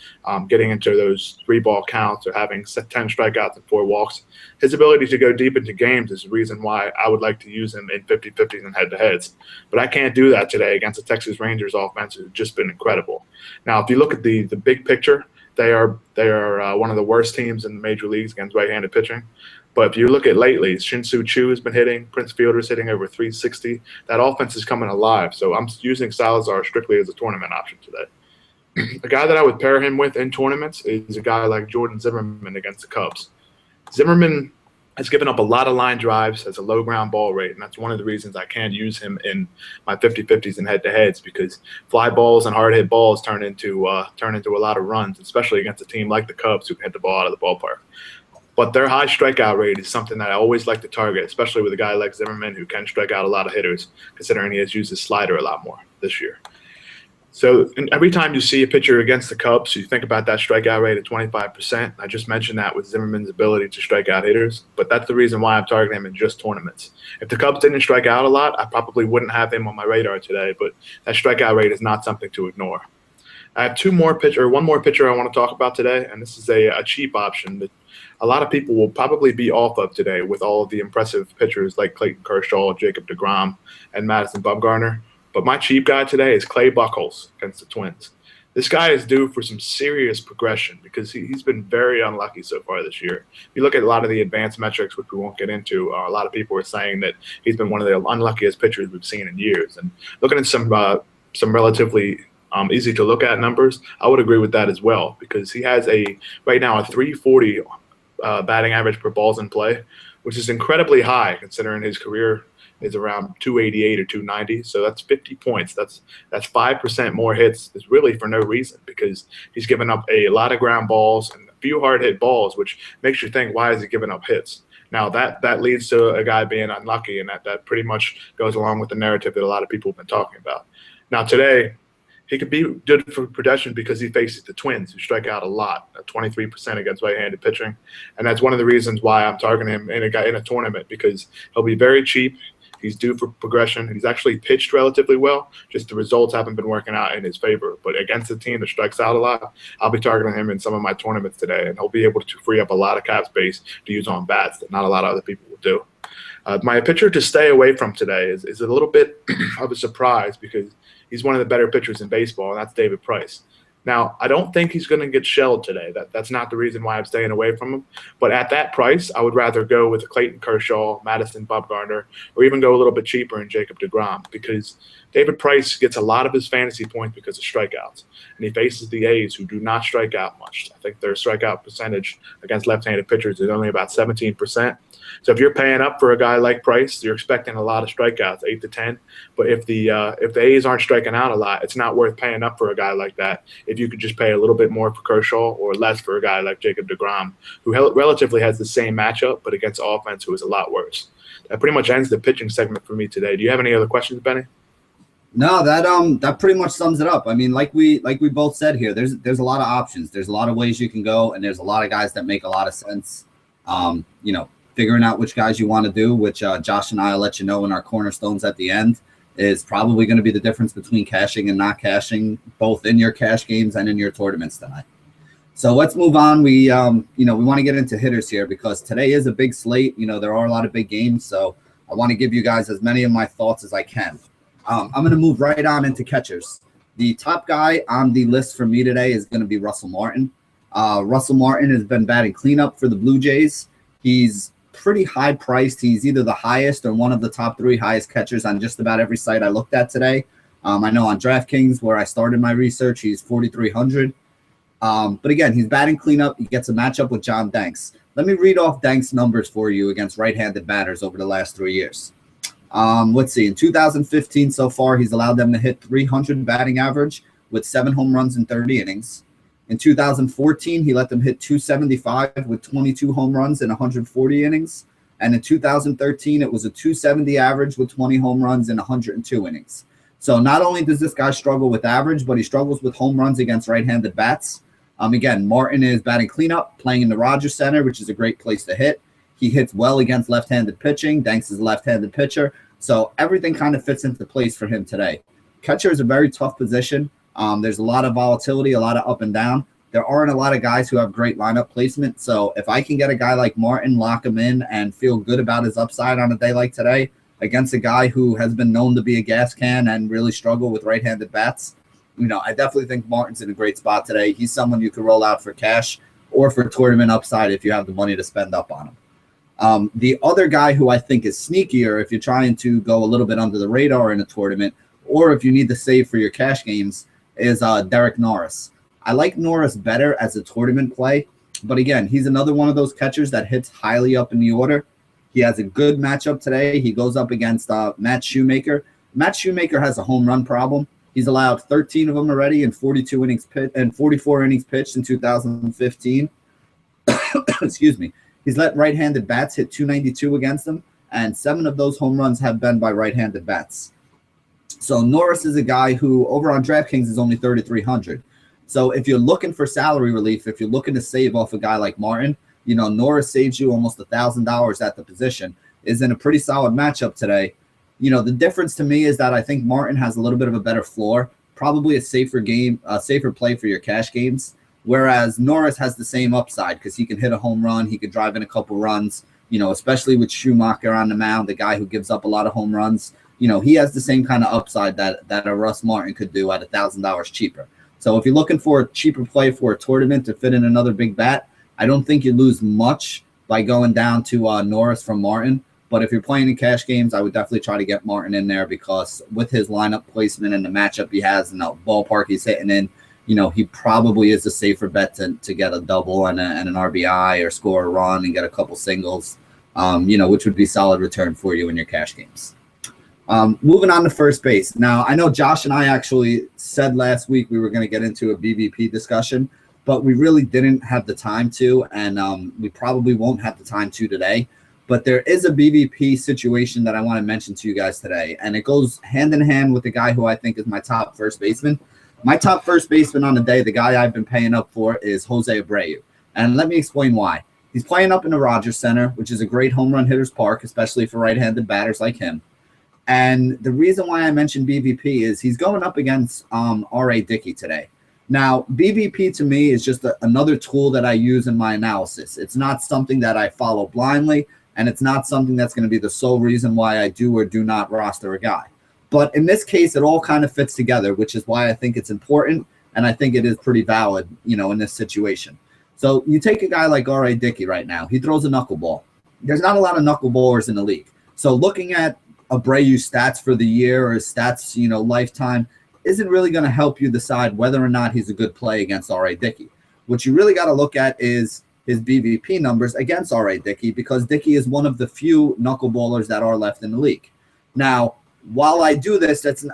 getting into those 3-ball counts or having 10 strikeouts and 4 walks. His ability to go deep into games is the reason why I would like to use him in 50-50s and head-to-heads. But I can't do that today against the Texas Rangers offense. It's just been incredible. Now, if you look at the big picture, They are one of the worst teams in the major leagues against right-handed pitching. But if you look at lately, Shin-Soo Choo has been hitting, Prince Fielder's hitting over 360. That offense is coming alive. So I'm using Salazar strictly as a tournament option today. A guy that I would pair him with in tournaments is a guy like Jordan Zimmerman against the Cubs. Zimmerman has given up a lot of line drives, has a low ground ball rate, and that's one of the reasons I can't use him in my 50-50s and head-to-heads, because fly balls and hard hit balls turn into a lot of runs, especially against a team like the Cubs who can hit the ball out of the ballpark. But their high strikeout rate is something that I always like to target, especially with a guy like Zimmerman who can strike out a lot of hitters, considering he has used his slider a lot more this year. So every time you see a pitcher against the Cubs, you think about that strikeout rate of 25%. I just mentioned that with Zimmerman's ability to strike out hitters, but that's the reason why I'm targeting him in just tournaments. If the Cubs didn't strike out a lot, I probably wouldn't have him on my radar today, but that strikeout rate is not something to ignore. I have one more pitcher I want to talk about today, and this is a cheap option that a lot of people will probably be off of today with all of the impressive pitchers like Clayton Kershaw, Jacob deGrom, and Madison Bumgarner. But my cheap guy today is Clay Buchholz against the Twins. This guy is due for some serious progression because he's been very unlucky so far this year. If you look at a lot of the advanced metrics, which we won't get into, a lot of people are saying that he's been one of the unluckiest pitchers we've seen in years. And looking at some relatively easy to look at numbers, I would agree with that as well, because he has right now a 340 batting average per balls in play, which is incredibly high considering his career is around 288 or 290. So that's 50 points. That's 5% more hits is really for no reason, because he's given up a lot of ground balls and a few hard hit balls, which makes you think, why is he giving up hits? Now that leads to a guy being unlucky, and that pretty much goes along with the narrative that a lot of people have been talking about. Now today, he could be good for production because he faces the Twins, who strike out a lot, 23% against right-handed pitching, and that's one of the reasons why I'm targeting him in a tournament, because he'll be very cheap. He's due for progression. He's actually pitched relatively well. Just the results haven't been working out in his favor. But against a team that strikes out a lot, I'll be targeting him in some of my tournaments today, and he'll be able to free up a lot of cap space to use on bats that not a lot of other people will do. My pitcher to stay away from today is a little bit of a surprise, because he's one of the better pitchers in baseball, and that's David Price. Now, I don't think he's going to get shelled today. That's not the reason why I'm staying away from him. But at that price, I would rather go with Clayton Kershaw, Madison Bumgarner, or even go a little bit cheaper in Jacob deGrom, because David Price gets a lot of his fantasy points because of strikeouts. And he faces the A's, who do not strike out much. I think their strikeout percentage against left-handed pitchers is only about 17%. So if you're paying up for a guy like Price, you're expecting a lot of strikeouts, 8 to 10. But if the A's aren't striking out a lot, it's not worth paying up for a guy like that. If you could just pay a little bit more for Kershaw or less for a guy like Jacob deGrom, who relatively has the same matchup, but against offense who is a lot worse. That pretty much ends the pitching segment for me today. Do you have any other questions, Benny? No, that pretty much sums it up. I mean, like we both said here, there's a lot of options. There's a lot of ways you can go, and there's a lot of guys that make a lot of sense. Figuring out which guys you want to do, which Josh and I will let you know in our cornerstones at the end, is probably going to be the difference between cashing and not cashing, both in your cash games and in your tournaments tonight. So let's move on. We want to get into hitters here, because today is a big slate. There are a lot of big games, so I want to give you guys as many of my thoughts as I can. I'm going to move right on into catchers. The top guy on the list for me today is going to be Russell Martin. Russell Martin has been batting cleanup for the Blue Jays. He's pretty high priced. He's either the highest or one of the top 3 highest catchers on just about every site I looked at today. I know on DraftKings, where I started my research, he's 4,300. But again, he's batting cleanup. He gets a matchup with John Danks. Let me read off Danks' numbers for you against right-handed batters over the last 3 years. Let's see. In 2015 so far, he's allowed them to hit 300 batting average with 7 home runs in 30 innings. In 2014, he let them hit 275 with 22 home runs in 140 innings. And in 2013, it was a 270 average with 20 home runs in 102 innings. So not only does this guy struggle with average, but he struggles with home runs against right-handed bats. Again, Martin is batting cleanup, playing in the Rogers Center, which is a great place to hit. He hits well against left-handed pitching. Danks is a left-handed pitcher. So everything kind of fits into place for him today. Catcher is a very tough position. There's a lot of volatility, a lot of up and down. There aren't a lot of guys who have great lineup placement. So if I can get a guy like Martin, lock him in, and feel good about his upside on a day like today against a guy who has been known to be a gas can and really struggle with right-handed bats, I definitely think Martin's in a great spot today. He's someone you could roll out for cash or for tournament upside if you have the money to spend up on him. The other guy who I think is sneakier, if you're trying to go a little bit under the radar in a tournament, or if you need to save for your cash games, is Derek Norris. I like Norris better as a tournament play, but again, he's another one of those catchers that hits highly up in the order. He has a good matchup today. He goes up against Matt Shoemaker. Matt Shoemaker has a home run problem. He's allowed 13 of them already in 42 innings and 44 innings pitched in 2015. Excuse me. He's let right-handed bats hit 292 against him, and 7 of those home runs have been by right-handed bats. So Norris is a guy who over on DraftKings is only 3,300. So if you're looking for salary relief, if you're looking to save off a guy like Martin, Norris saves you almost $1,000 at the position, is in a pretty solid matchup today. The difference to me is that I think Martin has a little bit of a better floor, probably a safer play for your cash games, whereas Norris has the same upside because he can hit a home run, he could drive in a couple runs, especially with Schumacher on the mound, the guy who gives up a lot of home runs. He has the same kind of upside that a Russ Martin could do at $1,000 cheaper. So if you're looking for a cheaper play for a tournament to fit in another big bat, I don't think you lose much by going down to Norris from Martin. But if you're playing in cash games, I would definitely try to get Martin in there because with his lineup placement and the matchup he has and the ballpark he's hitting in, he probably is a safer bet to get a double and an RBI or score a run and get a couple singles, which would be solid return for you in your cash games. Moving on to first base. Now, I know Josh and I actually said last week we were going to get into a BVP discussion, but we really didn't have the time to, and we probably won't have the time to today. But there is a BVP situation that I want to mention to you guys today, and it goes hand in hand with the guy who I think is my top first baseman. My top first baseman on the day, the guy I've been paying up for, is Jose Abreu. And let me explain why. He's playing up in the Rogers Center, which is a great home run hitter's park, especially for right-handed batters like him. And the reason why I mentioned BVP is he's going up against R.A. Dickey today. Now, BVP to me is just another tool that I use in my analysis. It's not something that I follow blindly, and it's not something that's going to be the sole reason why I do or do not roster a guy. But in this case, it all kind of fits together, which is why I think it's important, and I think it is pretty valid, in this situation. So you take a guy like R.A. Dickey right now. He throws a knuckleball. There's not a lot of knuckleballers in the league. So looking at Abreu's stats for the year or his stats, lifetime, isn't really going to help you decide whether or not he's a good play against R.A. Dickey. What you really got to look at is his BVP numbers against R.A. Dickey, because Dickey is one of the few knuckleballers that are left in the league. Now, while I do this, it's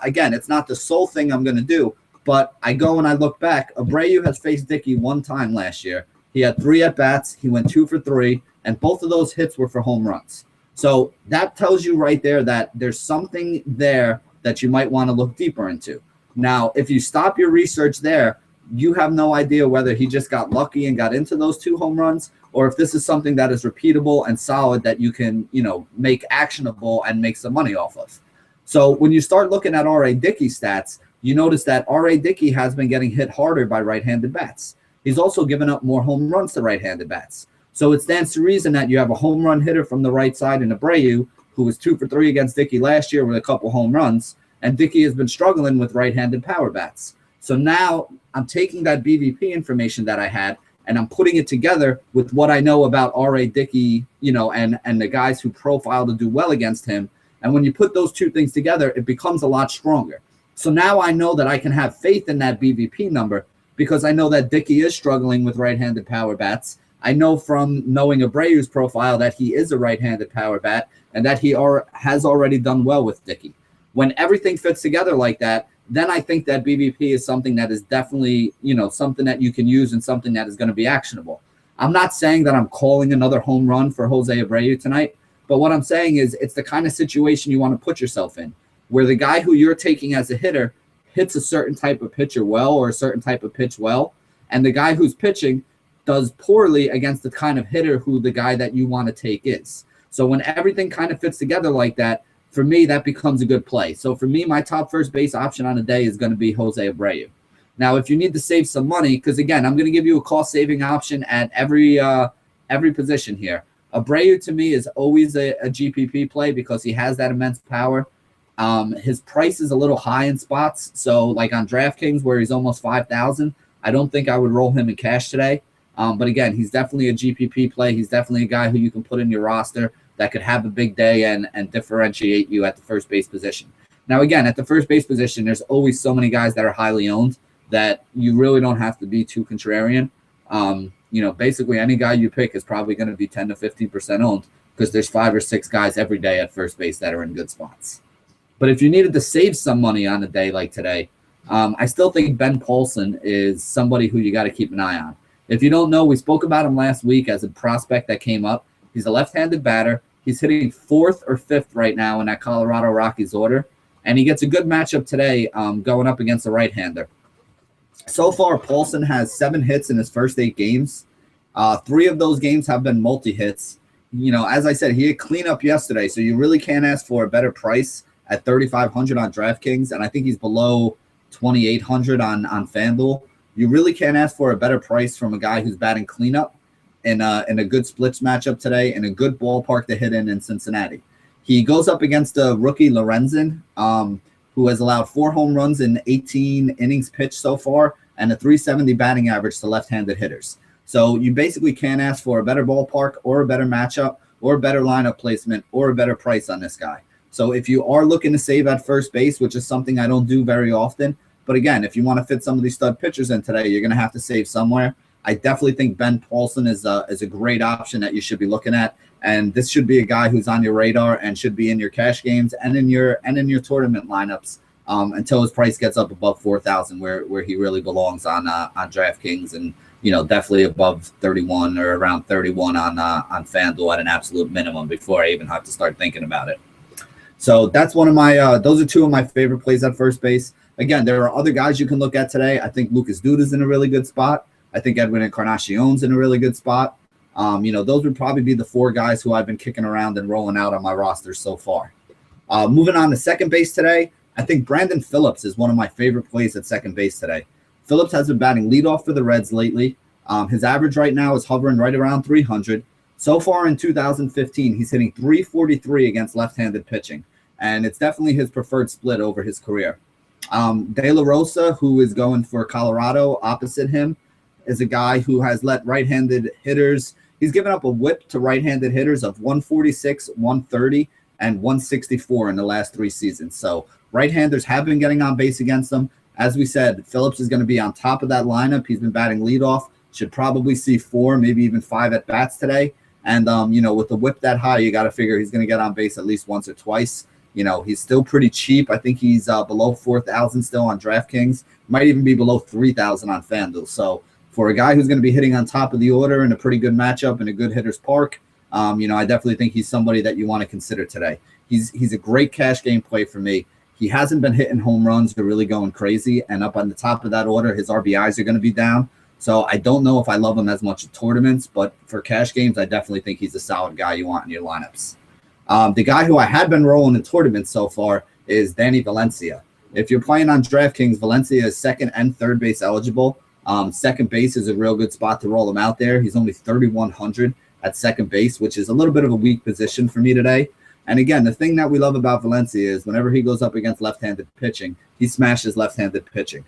not the sole thing I'm going to do, but I go and I look back. Abreu has faced Dickey one time last year. He had 3 at-bats. He went 2 for 3, and both of those hits were for home runs. So that tells you right there that there's something there that you might want to look deeper into. Now, if you stop your research there, you have no idea whether he just got lucky and got into those 2 home runs, or if this is something that is repeatable and solid that you can, make actionable and make some money off of. So when you start looking at R.A. Dickey's stats, you notice that R.A. Dickey has been getting hit harder by right-handed bats. He's also given up more home runs to right-handed bats. So it stands to reason that you have a home run hitter from the right side in Abreu, who was 2 for 3 against Dickey last year with a couple home runs, and Dickey has been struggling with right-handed power bats. So now I'm taking that BVP information that I had, and I'm putting it together with what I know about R.A. Dickey, and the guys who profile to do well against him. And when you put those 2 things together, it becomes a lot stronger. So now I know that I can have faith in that BVP number because I know that Dickey is struggling with right-handed power bats. I know from knowing Abreu's profile that he is a right-handed power bat and that he has already done well with Dickey. When everything fits together like that, then I think that BVP is something that is definitely, something that you can use and something that is going to be actionable. I'm not saying that I'm calling another home run for Jose Abreu tonight, but what I'm saying is it's the kind of situation you want to put yourself in, where the guy who you're taking as a hitter hits a certain type of pitcher well or a certain type of pitch well, and the guy who's pitching does poorly against the kind of hitter who the guy that you want to take is. So when everything kind of fits together like that, for me, that becomes a good play. So for me, my top first base option on the day is going to be Jose Abreu. Now, if you need to save some money, because again, I'm going to give you a cost-saving option at every position here. Abreu to me is always a GPP play because he has that immense power. His price is a little high in spots. So like on DraftKings where he's almost 5,000, I don't think I would roll him in cash today. But again, he's definitely a GPP play. He's definitely a guy who you can put in your roster that could have a big day and differentiate you at the first base position. Now, again, at the first base position, there's always so many guys that are highly owned that you really don't have to be too contrarian. Basically any guy you pick is probably going to be 10 to 15% owned because there's 5 or 6 guys every day at first base that are in good spots. But if you needed to save some money on a day like today, I still think Ben Paulson is somebody who you got to keep an eye on. If you don't know, we spoke about him last week as a prospect that came up. He's a left-handed batter. He's hitting 4th or 5th right now in that Colorado Rockies order. And he gets a good matchup today going up against a right-hander. So far, Paulson has 7 hits in his first 8 games. 3 of those games have been multi-hits. As I said, he had cleanup yesterday, so you really can't ask for a better price at $3,500 on DraftKings, and I think he's below $2,800 on FanDuel. You really can't ask for a better price from a guy who's batting cleanup in a good splits matchup today in a good ballpark to hit in Cincinnati. He goes up against a rookie Lorenzen, who has allowed 4 home runs in 18 innings pitched so far and a 370 batting average to left-handed hitters. So you basically can't ask for a better ballpark or a better matchup or a better lineup placement or a better price on this guy. So if you are looking to save at first base, which is something I don't do very often, but again, if you want to fit some of these stud pitchers in today, you're going to have to save somewhere. I definitely think Ben Paulson is a great option that you should be looking at. And this should be a guy who's on your radar and should be in your cash games and in your tournament lineups until his price gets up above 4,000, where he really belongs on DraftKings, and definitely above 31 or around 31 on FanDuel at an absolute minimum before I even have to start thinking about it. So that's one of my those are 2 of my favorite plays at first base. Again, there are other guys you can look at today. I think Lucas Duda's in a really good spot. I think Edwin Encarnacion's in a really good spot. Those would probably be the 4 guys who I've been kicking around and rolling out on my roster so far. Moving on to second base today, I think Brandon Phillips is one of my favorite plays at second base today. Phillips has been batting leadoff for the Reds lately. His average right now is hovering right around 300. So far in 2015, he's hitting 343 against left-handed pitching, and it's definitely his preferred split over his career. De La Rosa, who is going for Colorado opposite him, is a guy who has let right-handed hitters – he's given up a whip to right-handed hitters of 146, 130, and 164 in the last 3 seasons. So right-handers have been getting on base against them. As we said, Phillips is going to be on top of that lineup. He's been batting leadoff. Should probably see 4, maybe even 5 at-bats today. And, with the whip that high, you got to figure he's going to get on base at least once or twice. He's still pretty cheap. I think he's below 4,000 still on DraftKings. Might even be below 3,000 on FanDuel. So for a guy who's going to be hitting on top of the order in a pretty good matchup in a good hitter's park, I definitely think he's somebody that you want to consider today. He's a great cash game play for me. He hasn't been hitting home runs. They're really going crazy. And up on the top of that order, his RBIs are going to be down. So I don't know if I love him as much in tournaments, but for cash games, I definitely think he's a solid guy you want in your lineups. The guy who I had been rolling in tournaments so far is Danny Valencia. If you're playing on DraftKings, Valencia is second and third base eligible. Second base is a real good spot to roll him out there. He's only 3,100 at second base, which is a little bit of a weak position for me today. And again, the thing that we love about Valencia is whenever he goes up against left-handed pitching, he smashes left-handed pitching.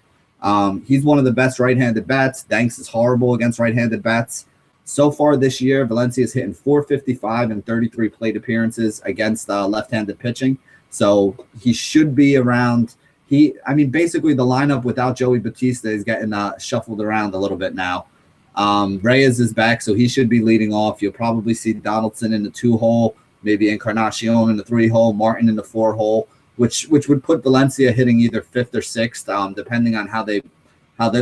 He's one of the best right-handed bats. Danks is horrible against right-handed bats. So far this year, Valencia is hitting 455 in 33 plate appearances against left-handed pitching. So he should be around. Basically the lineup without Joey Bautista is getting shuffled around a little bit now. Reyes is back, so he should be leading off. You'll probably see Donaldson in the 2-hole, maybe Encarnacion in the 3-hole, Martin in the 4-hole, which would put Valencia hitting either 5th or 6th, depending on how they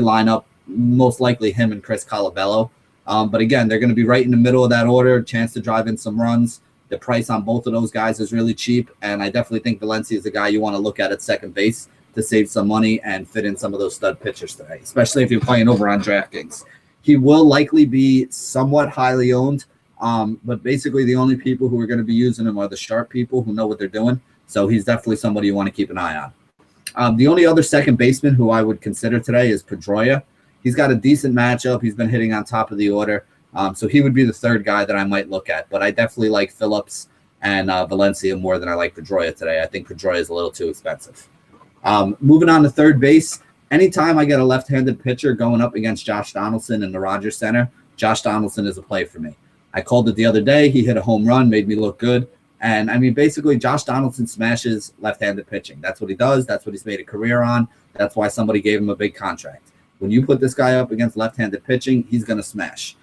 line up. Most likely him and Chris Colabello. But again, they're going to be right in the middle of that order, chance to drive in some runs. The price on both of those guys is really cheap, and I definitely think Valencia is a guy you want to look at second base to save some money and fit in some of those stud pitchers today, especially if you're playing over on DraftKings. He will likely be somewhat highly owned, but basically the only people who are going to be using him are the sharp people who know what they're doing. So he's definitely somebody you want to keep an eye on. The only other second baseman who I would consider today is Pedroia. He's got a decent matchup. He's been hitting on top of the order. So he would be the third guy that I might look at. But I definitely like Phillips. and Valencia more than I like Pedroia today. I think Pedroia is a little too expensive. Moving on to third base, anytime I get a left-handed pitcher going up against Josh Donaldson in the Rogers Center, Josh Donaldson is a play for me. I called it the other day. He hit a home run, made me look good. And, I mean, basically, Josh Donaldson smashes left-handed pitching. That's what he does. That's what he's made a career on. That's why somebody gave him a big contract. When you put this guy up against left-handed pitching, he's going to smash.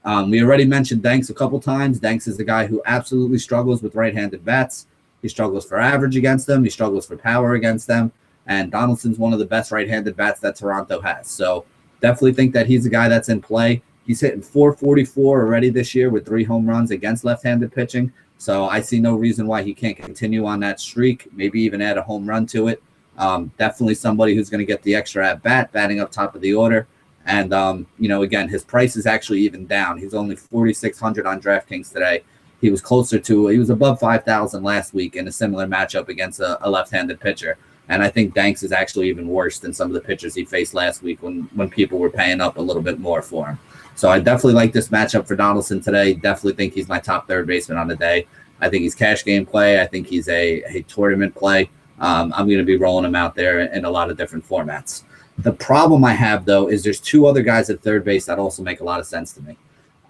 We already mentioned Danks a couple times. Danks is the guy who absolutely struggles with right-handed bats. He struggles for average against them. He struggles for power against them. And Donaldson's one of the best right-handed bats that Toronto has. So definitely think that he's a guy that's in play. He's hitting .444 already this year with 3 home runs against left-handed pitching. So I see no reason why he can't continue on that streak, maybe even add a home run to it. Definitely somebody who's going to get the extra at-bat, batting up top of the order. And, again, his price is actually even down. He's only $4,600 on DraftKings today. He was above 5,000 last week in a similar matchup against a left-handed pitcher. And I think Danks is actually even worse than some of the pitchers he faced last week when people were paying up a little bit more for him. So I definitely like this matchup for Donaldson today. Definitely think he's my top third baseman on the day. I think he's cash game play. I think he's a tournament play. I'm going to be rolling him out there in a lot of different formats. The problem I have, though, is there's 2 other guys at third base that also make a lot of sense to me.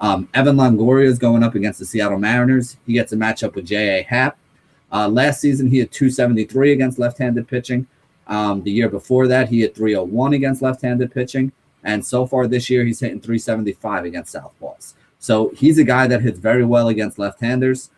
Evan Longoria is going up against the Seattle Mariners. He gets a matchup with J.A. Happ. Last season, he had .273 against left-handed pitching. The year before that, he had .301 against left-handed pitching. And so far this year, he's hitting .375 against southpaws. So he's a guy that hits very well against left-handers.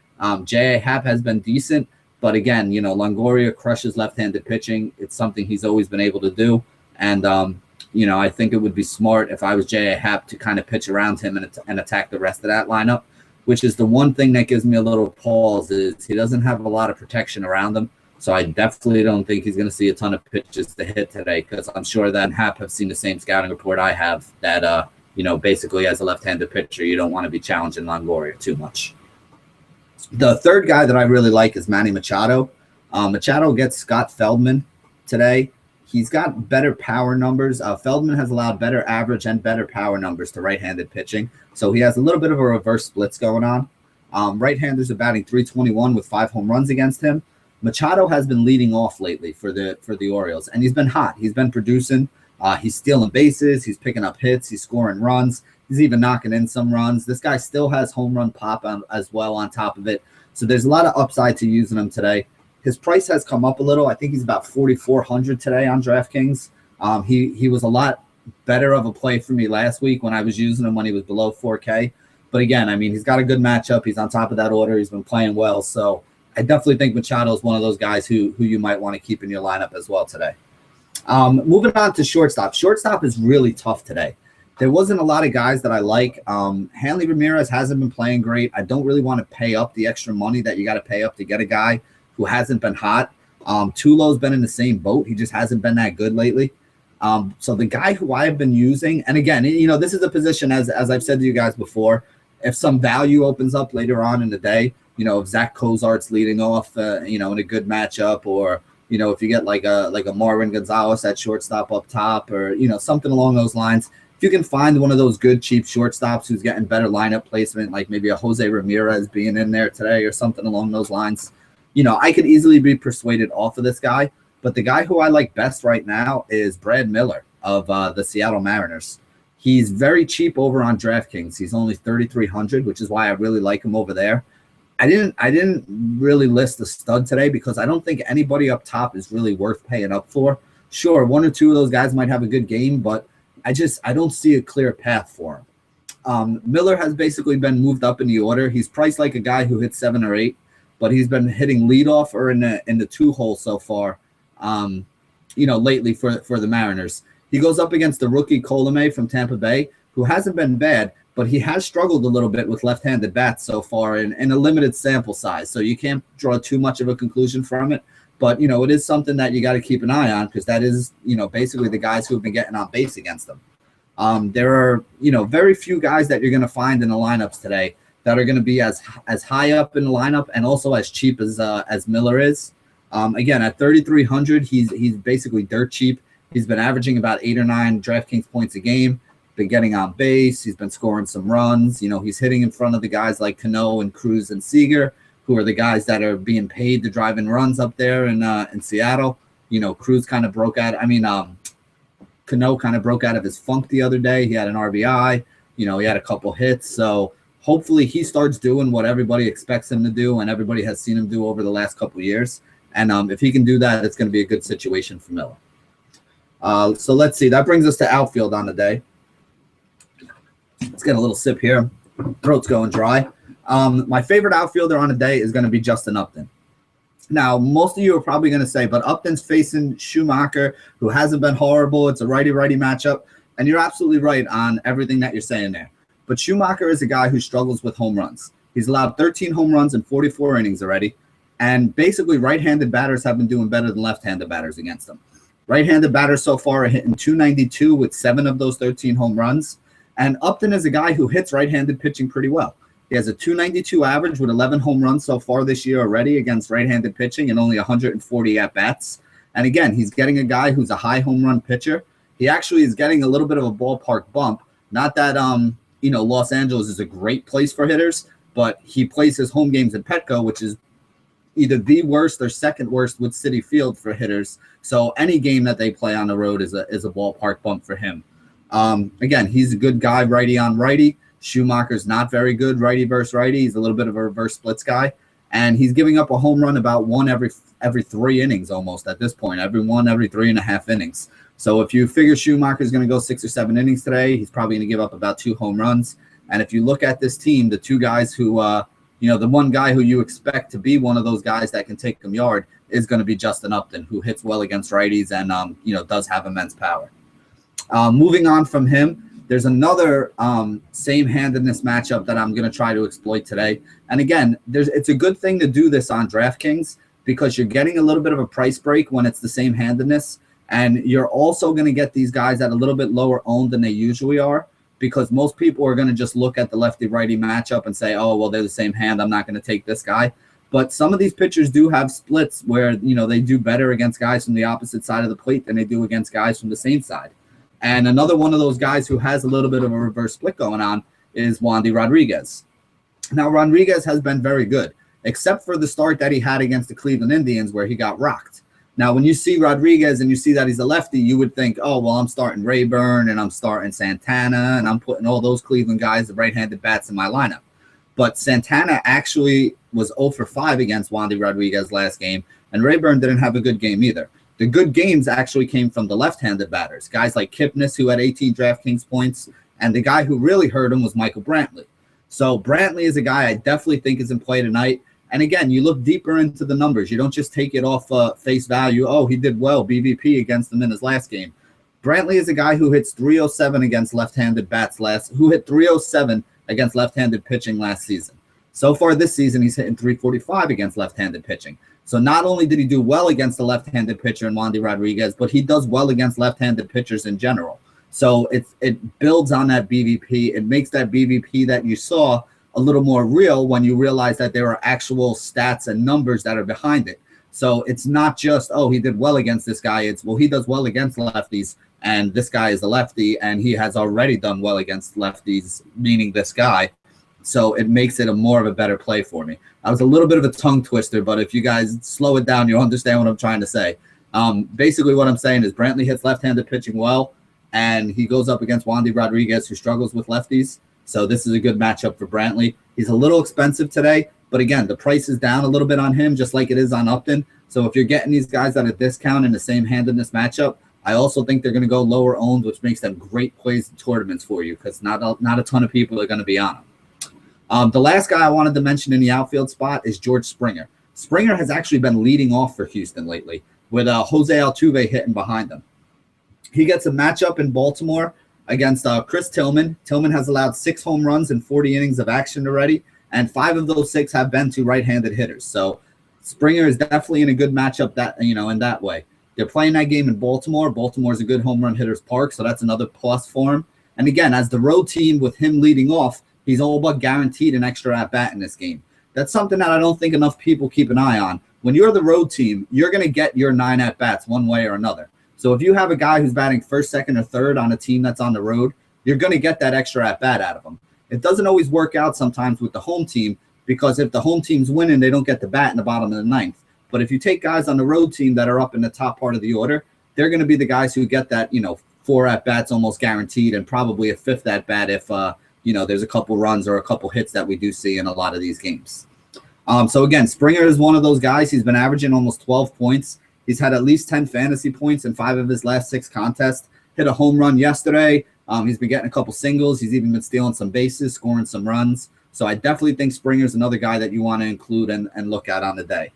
J.A. Happ has been decent. But again, Longoria crushes left-handed pitching. It's something he's always been able to do. And, I think it would be smart if I was J.A. Happ to kind of pitch around him and attack the rest of that lineup, which is the one thing that gives me a little pause is he doesn't have a lot of protection around him. So I definitely don't think he's going to see a ton of pitches to hit today because I'm sure that Happ have seen the same scouting report I have that, basically as a left-handed pitcher, you don't want to be challenging Longoria too much. The third guy that I really like is Manny Machado. Machado gets Scott Feldman today. He's got better power numbers. Feldman has allowed better average and better power numbers to right-handed pitching. So he has a little bit of a reverse splits going on. Right-handers are batting .321 with 5 home runs against him. Machado has been leading off lately for the Orioles, and he's been hot. He's been producing. He's stealing bases. He's picking up hits. He's scoring runs. He's even knocking in some runs. This guy still has home run pop as well on top of it. So there's a lot of upside to using him today. His price has come up a little. I think he's about $4,400 today on DraftKings. He was a lot better of a play for me last week when I was using him when he was below 4K. But again, I mean, he's got a good matchup. He's on top of that order. He's been playing well. So I definitely think Machado is one of those guys who you might want to keep in your lineup as well today. Moving on to shortstop. Shortstop is really tough today. There wasn't a lot of guys that I like. Hanley Ramirez hasn't been playing great. I don't really want to pay up the extra money that you got to pay up to get a guy who hasn't been hot. Tulo's been in the same boat. He just hasn't been that good lately. So the guy who I've been using, and again, this is a position, as I've said to you guys before, if some value opens up later on in the day, if Zach Cozart's leading off, in a good matchup, or, if you get like a Marvin Gonzalez at shortstop up top, or, something along those lines, if you can find one of those good, cheap shortstops who's getting better lineup placement, like maybe a Jose Ramirez being in there today or something along those lines, I could easily be persuaded off of this guy. But the guy who I like best right now is Brad Miller of the Seattle Mariners. He's very cheap over on DraftKings. He's only $3,300, which is why I really like him over there. I didn't really list the stud today because I don't think anybody up top is really worth paying up for. Sure, 1 or 2 of those guys might have a good game, but I don't see a clear path for him. Miller has basically been moved up in the order. He's priced like a guy who hits 7 or 8, but he's been hitting leadoff or in the 2 hole so far. Lately for the Mariners. He goes up against the rookie Colomé from Tampa Bay, who hasn't been bad, but he has struggled a little bit with left-handed bats so far in a limited sample size. So you can't draw too much of a conclusion from it. But, it is something that you got to keep an eye on because that is, basically the guys who have been getting on base against them. There are, very few guys that you're going to find in the lineups today that are going to be as high up in the lineup and also as cheap as Miller is. Again, at $3,300, he's basically dirt cheap. He's been averaging about 8 or 9 DraftKings points a game, been getting on base. He's been scoring some runs. He's hitting in front of the guys like Cano and Cruz and Seager, who are the guys that are being paid to drive in runs up there in Seattle. You know, Cruz kind of broke out. I mean, Cano kind of broke out of his funk the other day. He had an RBI. You know, he had a couple hits. So hopefully he starts doing what everybody expects him to do and everybody has seen him do over the last couple of years. And if he can do that, it's going to be a good situation for Miller. So let's see. That brings us to outfield on the day. Let's get a little sip here. Throat's going dry. My favorite outfielder on the day is going to be Justin Upton. Now, most of you are probably going to say, but Upton's facing Schumacher, who hasn't been horrible. It's a righty-righty matchup. And you're absolutely right on everything that you're saying there. But Schumacher is a guy who struggles with home runs. He's allowed 13 home runs in 44 innings already. And basically, right-handed batters have been doing better than left-handed batters against him. Right-handed batters so far are hitting 292 with 7 of those 13 home runs. And Upton is a guy who hits right-handed pitching pretty well. He has a 292 average with 11 home runs so far this year already against right-handed pitching and only 140 at-bats. And again, he's getting a guy who's a high home run pitcher. He actually is getting a little bit of a ballpark bump. Not that, you know, Los Angeles is a great place for hitters, but he plays his home games at Petco, which is either the worst or second worst with Citi Field for hitters. So any game that they play on the road is a ballpark bump for him. Again, he's a good guy, righty on righty. Schumacher's not very good righty versus righty. He's a little bit of a reverse splits guy, and he's giving up a home run about one every 3 innings almost at this point. Every 3.5 innings. So if you figure Schumacher's going to go 6 or 7 innings today, he's probably going to give up about 2 home runs. And if you look at this team, the 2 guys who, you know, the one guy who you expect to be one of those guys that can take them yard is going to be Justin Upton, who hits well against righties and, you know, does have immense power. Moving on from him, there's another same-handedness matchup that I'm going to try to exploit today. And again, it's a good thing to do this on DraftKings because you're getting a little bit of a price break when it's the same-handedness. And you're also going to get these guys at a little bit lower owned than they usually are because most people are going to just look at the lefty-righty matchup and say, oh, well, they're the same hand. I'm not going to take this guy. But some of these pitchers do have splits where, you know, they do better against guys from the opposite side of the plate than they do against guys from the same side. And another one of those guys who has a little bit of a reverse split going on is Wandy Rodriguez. Now, Rodriguez has been very good, except for the start that he had against the Cleveland Indians where he got rocked. Now, when you see Rodriguez and you see that he's a lefty, you would think, oh, well, I'm starting Rayburn and I'm starting Santana and I'm putting all those Cleveland guys, the right-handed bats in my lineup. But Santana actually was 0 for 5 against Wandy Rodriguez last game, and Rayburn didn't have a good game either. The good games actually came from the left-handed batters, guys like Kipnis, who had 18 DraftKings points, and the guy who really hurt him was Michael Brantley. So Brantley is a guy I definitely think is in play tonight. And again, you look deeper into the numbers. You don't just take it off face value. Oh, he did well, BVP against them in his last game. Brantley is a guy who hits 307 against left-handed bats who hit 307 against left-handed pitching last season. So far this season, he's hitting 345 against left-handed pitching. So not only did he do well against the left-handed pitcher in Wandy Rodriguez, but he does well against left-handed pitchers in general. So it builds on that BVP. It makes that BVP that you saw a little more real when you realize that there are actual stats and numbers that are behind it. So it's not just, oh, he did well against this guy. It's, well, he does well against lefties, and this guy is a lefty, and he has already done well against lefties, meaning this guy. So it makes it more of a better play for me. I was a little bit of a tongue twister, but if you guys slow it down, you'll understand what I'm trying to say. Basically what I'm saying is Brantley hits left-handed pitching well, and he goes up against Wandy Rodriguez, who struggles with lefties. So this is a good matchup for Brantley. He's a little expensive today, but again, the price is down a little bit on him, just like it is on Upton. So if you're getting these guys at a discount in the same handedness matchup, I also think they're going to go lower owned, which makes them great plays in tournaments for you because not a ton of people are going to be on them. The last guy I wanted to mention in the outfield spot is George Springer. Springer has actually been leading off for Houston lately with Jose Altuve hitting behind him. He gets a matchup in Baltimore against Chris Tillman. Tillman has allowed 6 home runs in 40 innings of action already, and 5 of those 6 have been to right-handed hitters. So Springer is definitely in a good matchup that, you know, in that way. They're playing that game in Baltimore. Baltimore's a good home run hitter's park, so that's another plus for him. And again, as the road team with him leading off, he's all but guaranteed an extra at-bat in this game. That's something that I don't think enough people keep an eye on. When you're the road team, you're going to get your 9 at-bats one way or another. So if you have a guy who's batting first, second, or third on a team that's on the road, you're going to get that extra at-bat out of him. It doesn't always work out sometimes with the home team, because if the home team's winning, they don't get the bat in the bottom of the ninth. But if you take guys on the road team that are up in the top part of the order, they're going to be the guys who get that, 4 at-bats almost guaranteed, and probably a 5th at-bat if, there's a couple runs or a couple hits that we do see in a lot of these games. So again, Springer is one of those guys. He's been averaging almost 12 points. He's had at least 10 fantasy points in 5 of his last 6 contests. Hit a home run yesterday. He's been getting a couple singles. He's even been stealing some bases, scoring some runs. So I definitely think Springer's another guy that you want to include and look at on the day.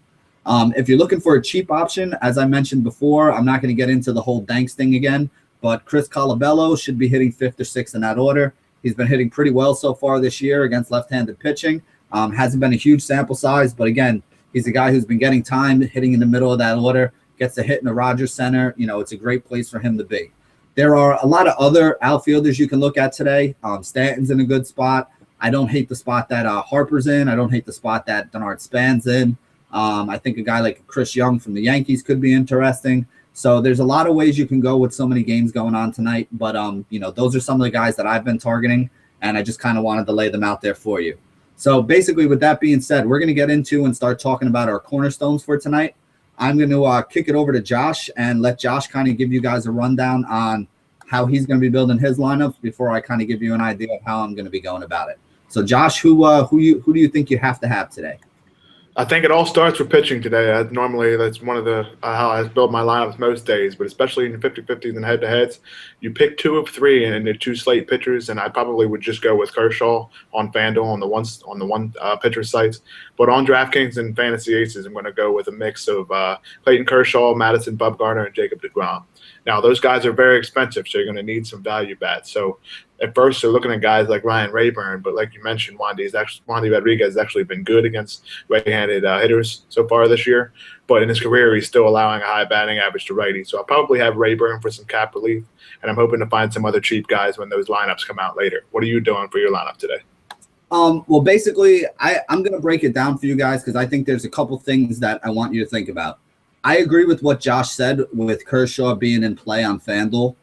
If you're looking for a cheap option, as I mentioned before, I'm not going to get into the whole Danks thing again, but Chris Colabello should be hitting 5th or 6th in that order. He's been hitting pretty well so far this year against left-handed pitching. Hasn't been a huge sample size, but again, he's a guy who's been getting time, hitting in the middle of that order, gets a hit in the Rogers Center. It's a great place for him to be. There are a lot of other outfielders you can look at today. Stanton's in a good spot. I don't hate the spot that Harper's in. I don't hate the spot that Denard Span's in. I think a guy like Chris Young from the Yankees could be interesting. So there's a lot of ways you can go with so many games going on tonight. But, those are some of the guys that I've been targeting, and I just kind of wanted to lay them out there for you. So basically, with that being said, we're going to get into and start talking about our cornerstones for tonight. I'm going to kick it over to Josh and let Josh kind of give you guys a rundown on how he's going to be building his lineups before I kind of give you an idea of how I'm going to be going about it. So, Josh, who do you think you have to have today? I think it all starts with pitching today. Normally, that's one of the how I build my lineups most days, but especially in the 50-50s and head-to-heads, you pick 2 of 3 and they're 2 slate pitchers, and I probably would just go with Kershaw on FanDuel on the one pitcher sites. But on DraftKings and Fantasy Aces, I'm going to go with a mix of Clayton Kershaw, Madison Bumgarner, and Jacob deGrom. Now, those guys are very expensive, so you're going to need some value bats. So at first, they're looking at guys like Ryan Rayburn, but like you mentioned, Wandy Rodriguez has actually been good against right-handed hitters so far this year. But in his career, he's still allowing a high batting average to righties. So I'll probably have Rayburn for some cap relief, and I'm hoping to find some other cheap guys when those lineups come out later. What are you doing for your lineup today? Well, basically, I'm going to break it down for you guys because I think there's a couple things that I want you to think about. I agree with what Josh said with Kershaw being in play on FanDuel.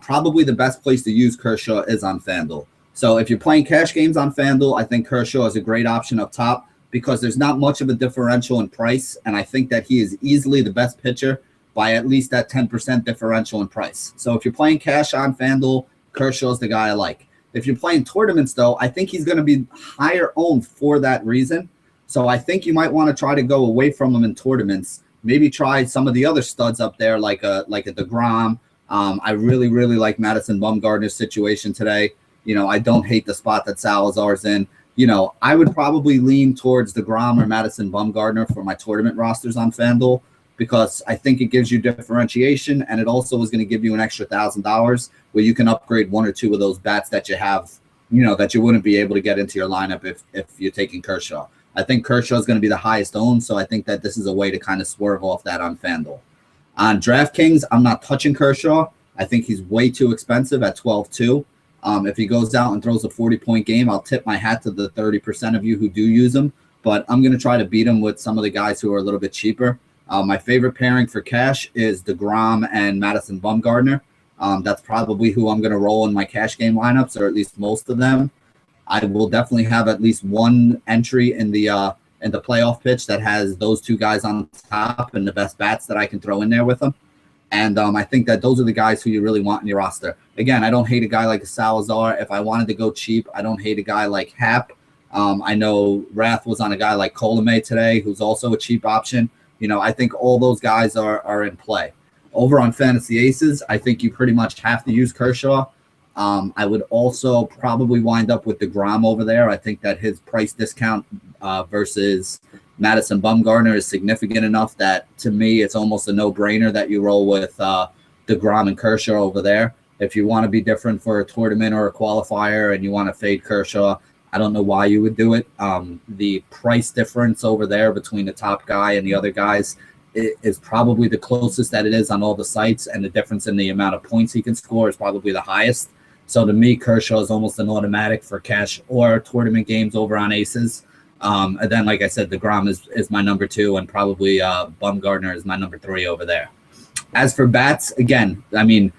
Probably the best place to use Kershaw is on FanDuel. So if you're playing cash games on FanDuel, I think Kershaw is a great option up top because there's not much of a differential in price, and I think that he is easily the best pitcher by at least that 10% differential in price. So if you're playing cash on FanDuel, Kershaw's the guy I like. If you're playing tournaments, though, I think he's going to be higher owned for that reason. So I think you might want to try to go away from him in tournaments. Maybe try some of the other studs up there, like a DeGrom. I really, really like Madison Bumgarner's situation today. I don't hate the spot that Salazar's in. I would probably lean towards DeGrom or Madison Bumgarner for my tournament rosters on FanDuel because I think it gives you differentiation, and it also is going to give you an extra $1,000 where you can upgrade 1 or 2 of those bats that you have, that you wouldn't be able to get into your lineup if you're taking Kershaw. I think Kershaw is going to be the highest owned, so I think that this is a way to kind of swerve off that on FanDuel. On DraftKings, I'm not touching Kershaw. I think he's way too expensive at 12-2. If he goes out and throws a 40-point game, I'll tip my hat to the 30% of you who do use him, but I'm going to try to beat him with some of the guys who are a little bit cheaper. My favorite pairing for cash is DeGrom and Madison Bumgarner. That's probably who I'm going to roll in my cash game lineups, or at least most of them. I will definitely have at least one entry in the playoff pitch that has those 2 guys on top and the best bats that I can throw in there with them. And I think that those are the guys who you really want in your roster. Again, I don't hate a guy like a Salazar. If I wanted to go cheap, I don't hate a guy like Happ. I know Rath was on a guy like Colomé today, who's also a cheap option. I think all those guys are in play. Over on Fantasy Aces, I think you pretty much have to use Kershaw. I would also probably wind up with DeGrom over there. I think that his price discount versus Madison Bumgarner is significant enough that, to me, it's almost a no-brainer that you roll with DeGrom and Kershaw over there. If you want to be different for a tournament or a qualifier and you want to fade Kershaw, I don't know why you would do it. The price difference over there between the top guy and the other guys is probably the closest that it is on all the sites, and the difference in the amount of points he can score is probably the highest. So to me, Kershaw is almost an automatic for cash or tournament games over on Aces. And then, like I said, DeGrom is my number 2, and probably Bumgarner is my number 3 over there. As for bats, again, I mean,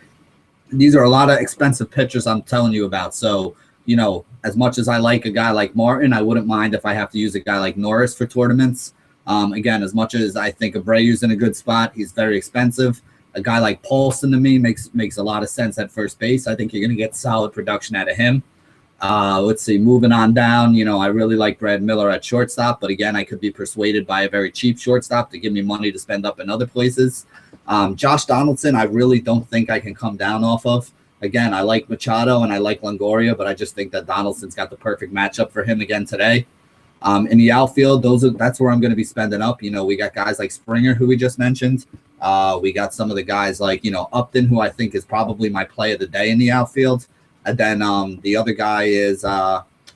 these are a lot of expensive pitchers I'm telling you about. So, you know, as much as I like a guy like Martin, I wouldn't mind if I have to use a guy like Norris for tournaments. Again, as much as I think Abreu's in a good spot, he's very expensive. A guy like Paulson to me makes a lot of sense at first base. I think you're going to get solid production out of him. Let's see, moving on down, you know, I really like Brad Miller at shortstop, but again, I could be persuaded by a very cheap shortstop to give me money to spend up in other places. Josh Donaldson, I really don't think I can come down off of. Again, I like Machado and I like Longoria, but I just think that Donaldson's got the perfect matchup for him again today. In the outfield, that's where I'm going to be spending up. You know, we got guys like Springer, who we just mentioned. We got some of the guys like, you know, Upton, who I think is probably my play of the day in the outfield. And then the other guy is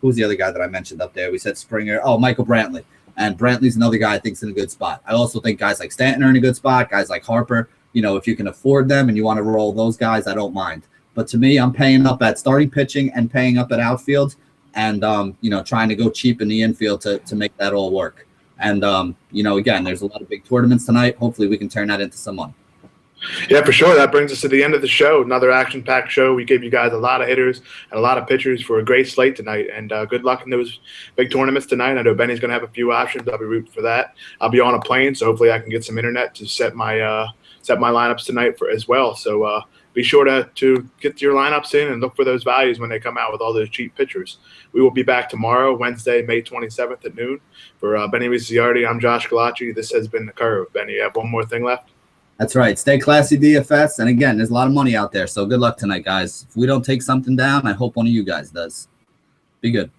who's the other guy that I mentioned up there? We said Springer. Oh, Michael Brantley. And Brantley's another guy I think's in a good spot. I also think guys like Stanton are in a good spot. Guys like Harper, you know, if you can afford them and you want to roll those guys, I don't mind. But to me, I'm paying up at starting pitching and paying up at outfield, and you know, trying to go cheap in the infield to make that all work. And you know, again, there's a lot of big tournaments tonight. Hopefully, we can turn that into some money. Yeah, for sure. That brings us to the end of the show. Another action-packed show. We gave you guys a lot of hitters and a lot of pitchers for a great slate tonight. And good luck in those big tournaments tonight. I know Benny's going to have a few options. I'll be rooting for that. I'll be on a plane, so hopefully I can get some internet to set my lineups tonight as well. So be sure to get your lineups in and look for those values when they come out with all those cheap pitchers. We will be back tomorrow, Wednesday, May 27th at noon. For Benny Ricciardi, I'm Josh Galacci. This has been The Curve. Benny, you have one more thing left? That's right. Stay classy, DFS. And again, there's a lot of money out there. So good luck tonight, guys. If we don't take something down, I hope one of you guys does. Be good.